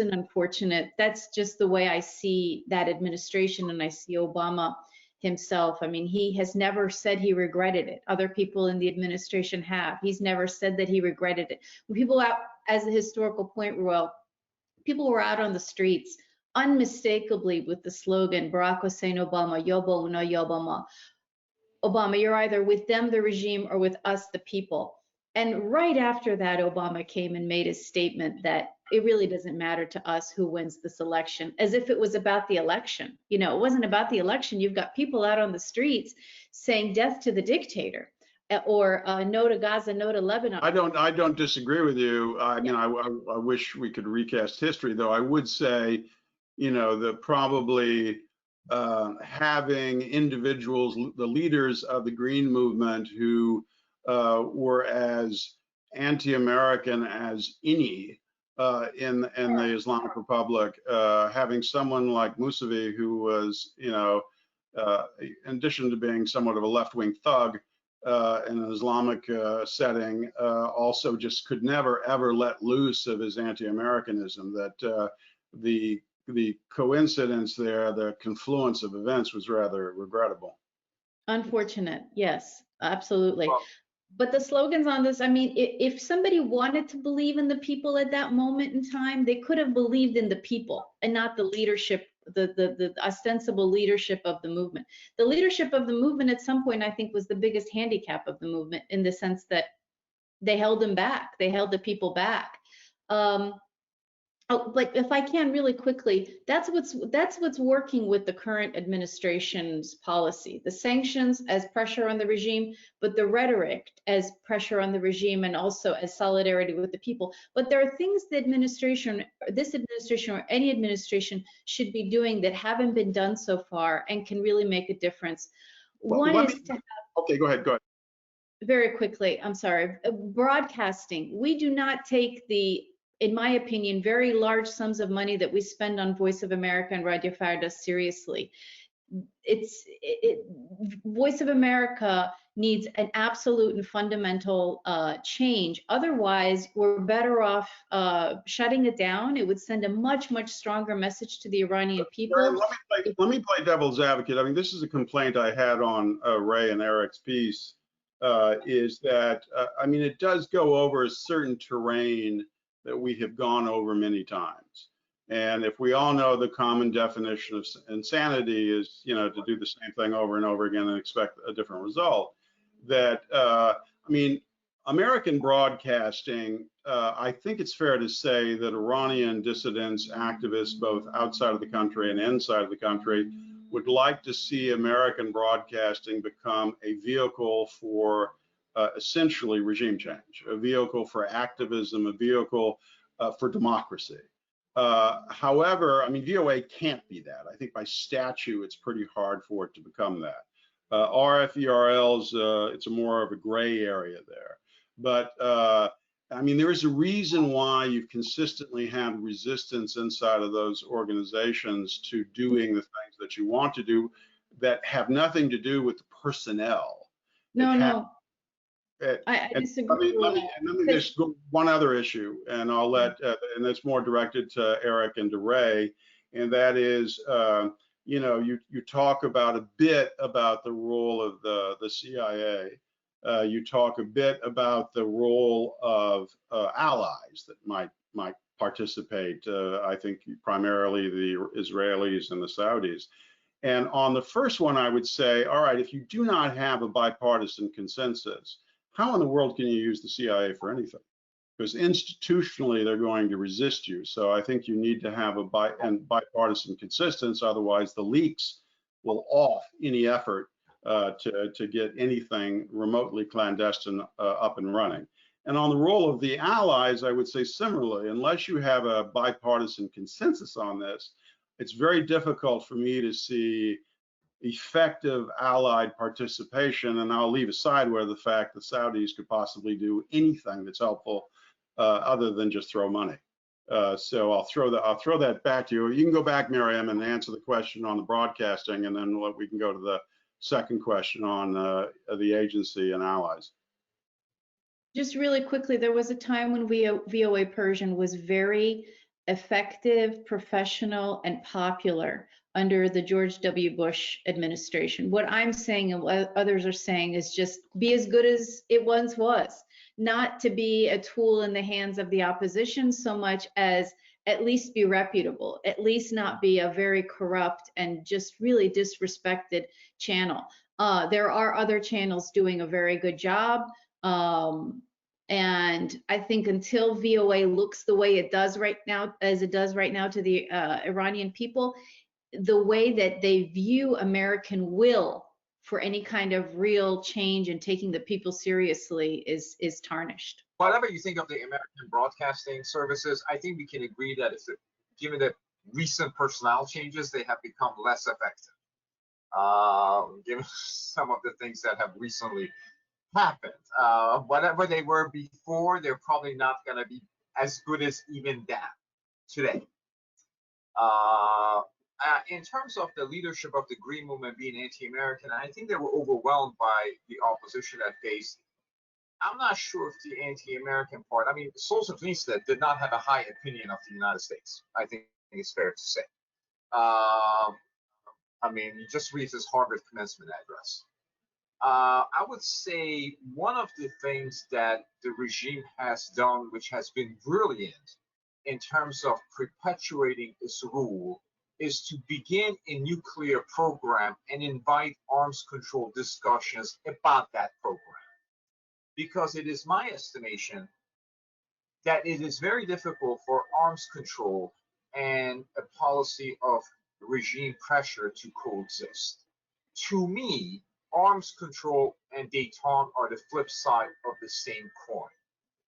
that's just the way I see that administration, and I see Obama himself. I mean, he has never said he regretted it. Other people in the administration have. He's never said that he regretted it. When people out, as a historical point, Reuel, people were out on the streets unmistakably with the slogan, Barack Hussein Obama, Yobo no Yobama. Obama, you're either with them, the regime, or with us, the people. And right after that, Obama came and made his statement that it really doesn't matter to us who wins this election, as if it was about the election. You know, it wasn't about the election. You've got people out on the streets saying death to the dictator, or no to Gaza, no to Lebanon. I don't disagree with you. I mean, I wish we could recast history, though. I would say, you know, that probably having individuals, the leaders of the Green movement, who were as anti-American as any in the Islamic Republic, having someone like Mousavi, who was, you know, in addition to being somewhat of a left-wing thug in an Islamic setting, also just could never ever let loose of his anti-Americanism. That the coincidence there, the confluence of events, was rather regrettable. Unfortunate, yes, absolutely. Well, But the slogans on this, I mean, if somebody wanted to believe in the people at that moment in time, they could have believed in the people and not the leadership, the ostensible leadership of the movement. The leadership of the movement at some point, I think, was the biggest handicap of the movement, in the sense that they held them back. They held the people back. Oh, but if I can really quickly, that's what's working with the current administration's policy. The sanctions as pressure on the regime, but the rhetoric as pressure on the regime, and also as solidarity with the people. But there are things the administration, this administration or any administration, should be doing that haven't been done so far and can really make a difference. One is to have, okay, go ahead. very quickly, I'm sorry, broadcasting. We do not take the, in my opinion, very large sums of money that we spend on Voice of America and Radio Farda seriously. Voice of America needs an absolute and fundamental change. Otherwise, we're better off shutting it down. It would send a much, much stronger message to the Iranian people. Let me play devil's advocate. I mean, this is a complaint I had on Ray and Eric's piece, is that, I mean, it does go over a certain terrain that we have gone over many times. And if we all know the common definition of insanity is, you know, to do the same thing over and over again and expect a different result, that, I mean, American broadcasting, I think it's fair to say that Iranian dissidents, activists, both outside of the country and inside of the country, would like to see American broadcasting become a vehicle for essentially regime change, a vehicle for activism, a vehicle for democracy. However, I mean, VOA can't be that. I think by statute, it's pretty hard for it to become that. RFERLs, it's more of a gray area there. But I mean, there is a reason why you've consistently had resistance inside of those organizations to doing the things that you want to do that have nothing to do with the personnel. No. I disagree. Let me just go one other issue, and I'll let, and it's more directed to Eric and to Ray, and that is, you know, you talk about a bit about the role of the CIA. You talk a bit about the role of allies that might participate. I think primarily the Israelis and the Saudis. And on the first one, I would say, all right, if you do not have a bipartisan consensus, how in the world can you use the CIA for anything? Because institutionally, they're going to resist you. So I think you need to have a bipartisan consensus. Otherwise, the leaks will off any effort to get anything remotely clandestine up and running. And on the role of the allies, I would say similarly, unless you have a bipartisan consensus on this, it's very difficult for me to see effective allied participation, and I'll leave aside where the fact the Saudis could possibly do anything that's helpful other than just throw money. So I'll throw that back to you. You can go back, Miriam, and answer the question on the broadcasting, and then we can go to the second question on the agency and allies. Just really quickly, there was a time when VOA Persian was very effective, professional, and popular under the George W. Bush administration. What I'm saying and what others are saying is just be as good as it once was, not to be a tool in the hands of the opposition so much as at least be reputable, at least not be a very corrupt and just really disrespected channel. There are other channels doing a very good job. And I think until VOA looks the way it does right now, as it does right now to the Iranian people, the way that they view American will for any kind of real change and taking the people seriously is tarnished. Whatever you think of the American broadcasting services, I think we can agree that it's given the recent personnel changes, they have become less effective. Given some of the things that have recently happened, whatever they were before, they're probably not going to be as good as even that today. In terms of the leadership of the Green Movement being anti-American, I think they were overwhelmed by the opposition that faced. I'm not sure if the anti-American part, I mean, Solzhenitsyn did not have a high opinion of the United States. I think it's fair to say. I mean, you just read his Harvard commencement address. I would say one of the things that the regime has done, which has been brilliant in terms of perpetuating its rule, is to begin a nuclear program and invite arms control discussions about that program. Because it is my estimation that it is very difficult for arms control and a policy of regime pressure to coexist. To me, arms control and détente are the flip side of the same coin.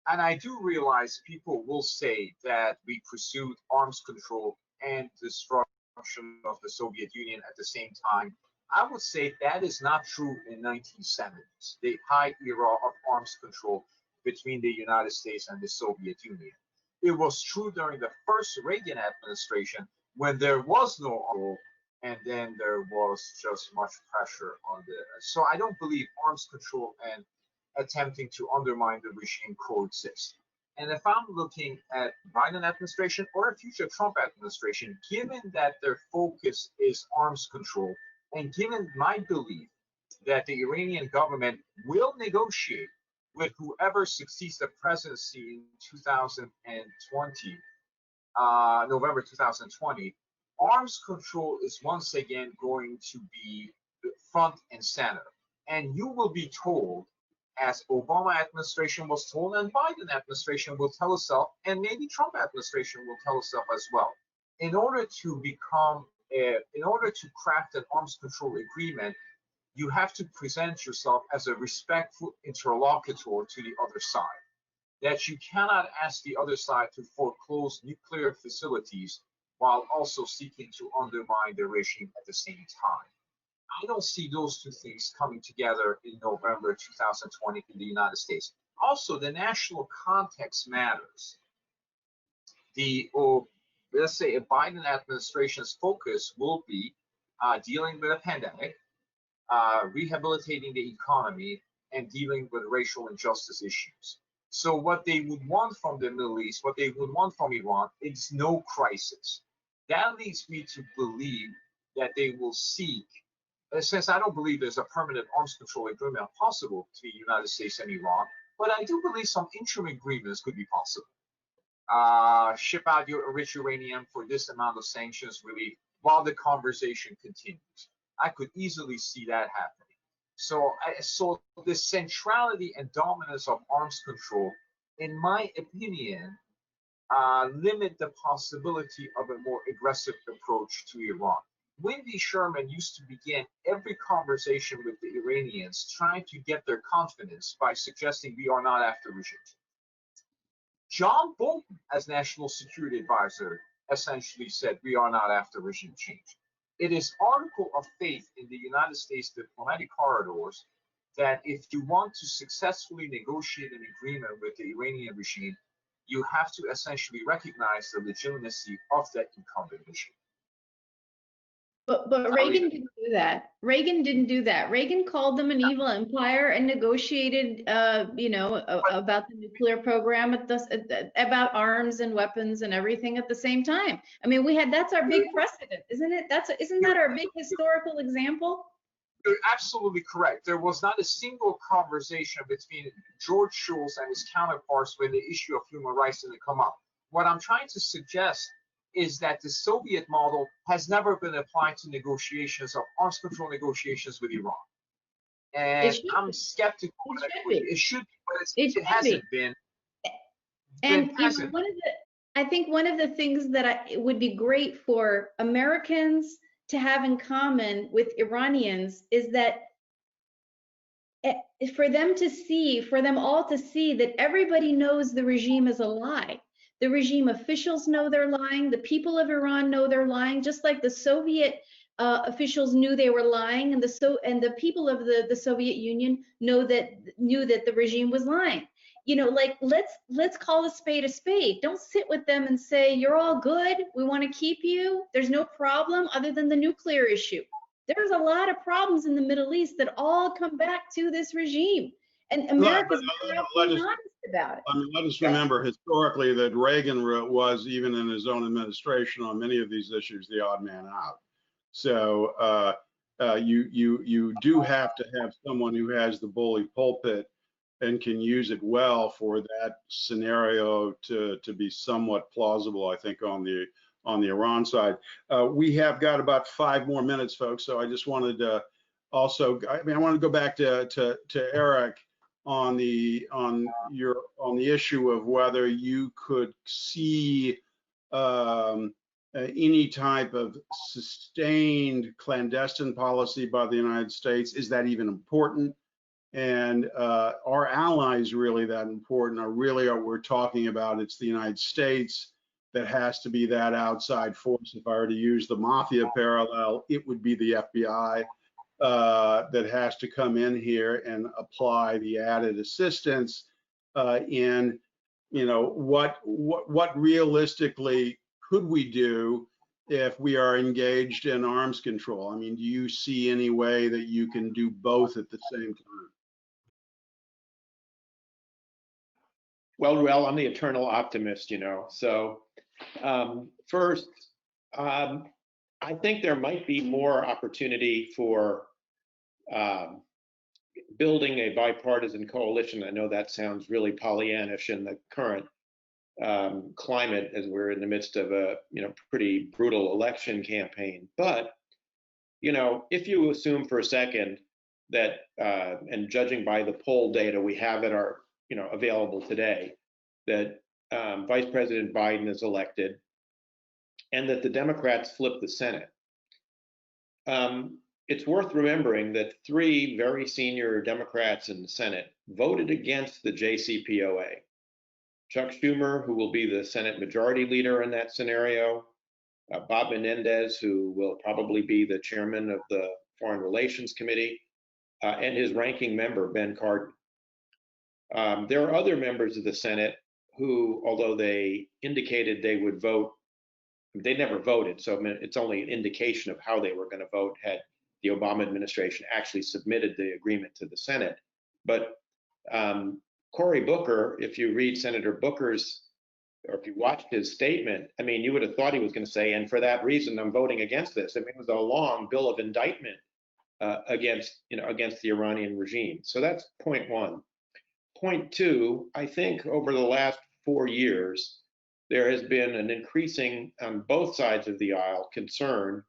And I do realize people will say that we pursued arms control and destruction of the Soviet Union at the same time. I would say that is not true in 1970s, the high era of arms control between the United States and the Soviet Union. It was true during the first Reagan administration when there was no rule, and then there was just much pressure on the. So I don't believe arms control and attempting to undermine the regime coexist. And if I'm looking at Biden administration or a future Trump administration, given that their focus is arms control, and given my belief that the Iranian government will negotiate with whoever succeeds the presidency in 2020, November 2020, arms control is once again going to be front and center. And you will be told, as Obama administration was told, and Biden administration will tell itself, and maybe Trump administration will tell itself as well, in order to craft an arms control agreement, you have to present yourself as a respectful interlocutor to the other side. That you cannot ask the other side to foreclose nuclear facilities while also seeking to undermine the regime at the same time. I don't see those two things coming together in November 2020 in the United States. Also, the national context matters. Let's say a Biden administration's focus will be dealing with a pandemic, rehabilitating the economy, and dealing with racial injustice issues. So what they would want from the Middle East, what they would want from Iran, is no crisis. That leads me to believe that they will seek, since I don't believe there's a permanent arms control agreement possible between the United States and Iran, but I do believe some interim agreements could be possible. Ship out your rich uranium for this amount of sanctions relief while the conversation continues. I could easily see that happening. So the centrality and dominance of arms control, in my opinion, limit the possibility of a more aggressive approach to Iran. Wendy Sherman used to begin every conversation with the Iranians trying to get their confidence by suggesting we are not after regime. John Bolton, as National Security Advisor, essentially said we are not after regime change. It is article of faith in the United States diplomatic corridors that if you want to successfully negotiate an agreement with the Iranian regime, you have to essentially recognize the legitimacy of that incumbent regime. But Reagan didn't do that. Reagan didn't do that. Reagan called them an evil empire and negotiated, about the nuclear program, about arms and weapons and everything at the same time. I mean, that's our big precedent, isn't it? Isn't that our big historical example? You're absolutely correct. There was not a single conversation between George Shultz and his counterparts when the issue of human rights didn't come up. What I'm trying to suggest is that the Soviet model has never been applied to negotiations of arms control negotiations with Iran. And should I'm be. skeptical It that should be. it should be, but It it should hasn't be. been. And It you know, hasn't. I think one of the things that it would be great for Americans to have in common with Iranians is that for them all to see that everybody knows the regime is a lie. The regime officials know they're lying. The people of Iran know they're lying, just like the Soviet officials knew they were lying, and the people of the Soviet Union knew that the regime was lying. You know, like let's call a spade a spade. Don't sit with them and say you're all good. We want to keep you. There's no problem other than the nuclear issue. There's a lot of problems in the Middle East that all come back to this regime, and America's not being honest about it. I mean, let us remember historically that Reagan was, even in his own administration, on many of these issues, the odd man out. So you do have to have someone who has the bully pulpit and can use it well for that scenario to be somewhat plausible, I think, on the Iran side. We have got about 5 more minutes, folks. So I just wanted to also, I want to go back to Eric on the issue of whether you could see any type of sustained clandestine policy by the United States. Is that even important? And are allies really that important? Or really, we're talking about it's the United States that has to be that outside force? If I were to use the mafia parallel, it would be the FBI that has to come in here and apply the added assistance in, you know, what realistically could we do if we are engaged in arms control? I mean, do you see any way that you can do both at the same time? Well, I'm the eternal optimist, you know. So first, I think there might be more opportunity for building a bipartisan coalition. I know that sounds really Pollyannish in the current climate, as we're in the midst of a pretty brutal election campaign. But if you assume for a second that, and judging by the poll data we have at our available today, that Vice President Biden is elected, and that the Democrats flip the Senate. It's worth remembering that 3 very senior Democrats in the Senate voted against the JCPOA. Chuck Schumer, who will be the Senate Majority Leader in that scenario, Bob Menendez, who will probably be the chairman of the Foreign Relations Committee, and his ranking member, Ben Cardin. There are other members of the Senate who, although they indicated they would vote, they never voted, so it's only an indication of how they were going to vote had the Obama administration actually submitted the agreement to the Senate. But Cory Booker, if you read Senator Booker's, or if you watched his statement, I mean, you would have thought he was going to say, and for that reason, I'm voting against this. I mean, it was a long bill of indictment against the Iranian regime. So that's point one. Point two, I think over the last 4 years, there has been an increasing, on both sides of the aisle, concern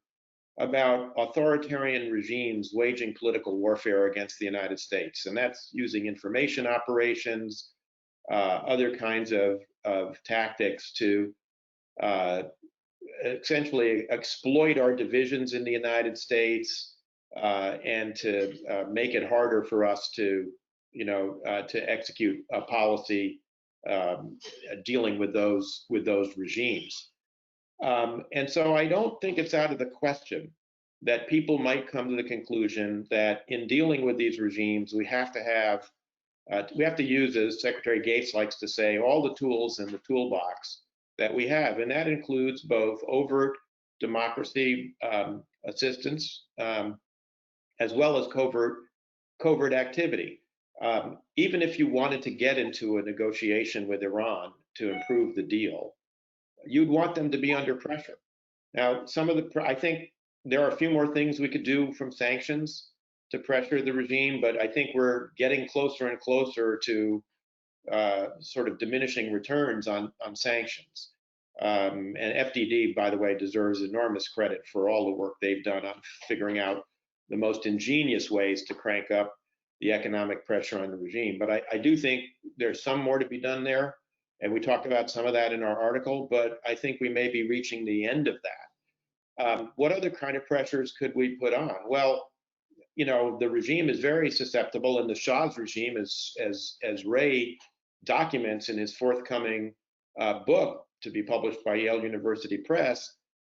about authoritarian regimes waging political warfare against the United States. And that's using information operations, other kinds of tactics to essentially exploit our divisions in the United States and to make it harder for us to execute a policy dealing with those regimes. And so I don't think it's out of the question that people might come to the conclusion that in dealing with these regimes, we have to use, as Secretary Gates likes to say, all the tools in the toolbox that we have. And that includes both overt democracy assistance as well as covert activity. Even if you wanted to get into a negotiation with Iran to improve the deal, you'd want them to be under pressure. Now, I think there are a few more things we could do from sanctions to pressure the regime, but I think we're getting closer and closer to sort of diminishing returns on sanctions. And FDD, by the way, deserves enormous credit for all the work they've done on figuring out the most ingenious ways to crank up the economic pressure on the regime. But I do think there's some more to be done there. And we talked about some of that in our article, but I think we may be reaching the end of that. What other kind of pressures could we put on? Well, you know, the regime is very susceptible, and the Shah's regime, as Ray documents in his forthcoming book to be published by Yale University Press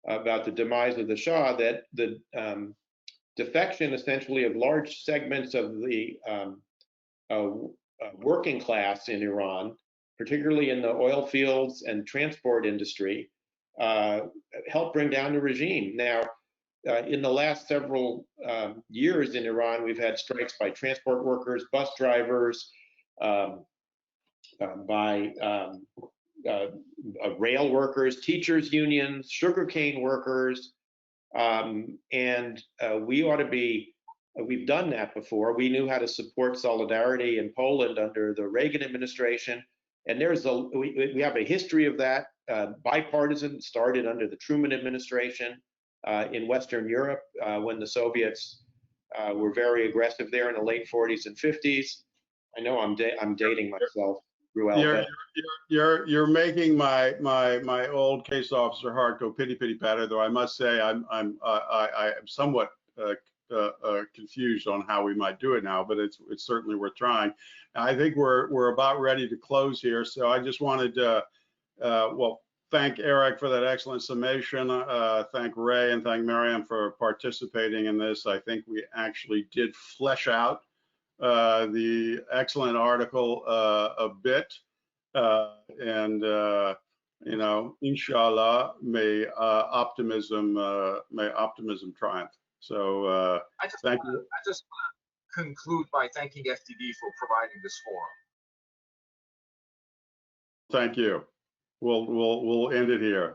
about the demise of the Shah, that the defection essentially of large segments of the working class in Iran, particularly in the oil fields and transport industry, helped bring down the regime. Now, in the last several years in Iran, we've had strikes by transport workers, bus drivers, by rail workers, teachers unions, sugarcane workers, and we ought to be. We've done that before. We knew how to support solidarity in Poland under the Reagan administration, and we have a history of that. Bipartisan, started under the Truman administration in Western Europe when the Soviets were very aggressive there in the late 40s and 50s. I know I'm dating myself, Reuel. You're making my old case officer heart go pity patter. Though I must say I am somewhat confused on how we might do it now, but it's certainly worth trying. I think we're about ready to close here, so I just wanted to well, thank Eric for that excellent summation. Thank Ray and thank Miriam for participating in this. I think we actually did flesh out the excellent article a bit, and you know, inshallah, may optimism triumph. So thank you. I just want to conclude by thanking FDD for providing this forum. Thank you. We'll end it here.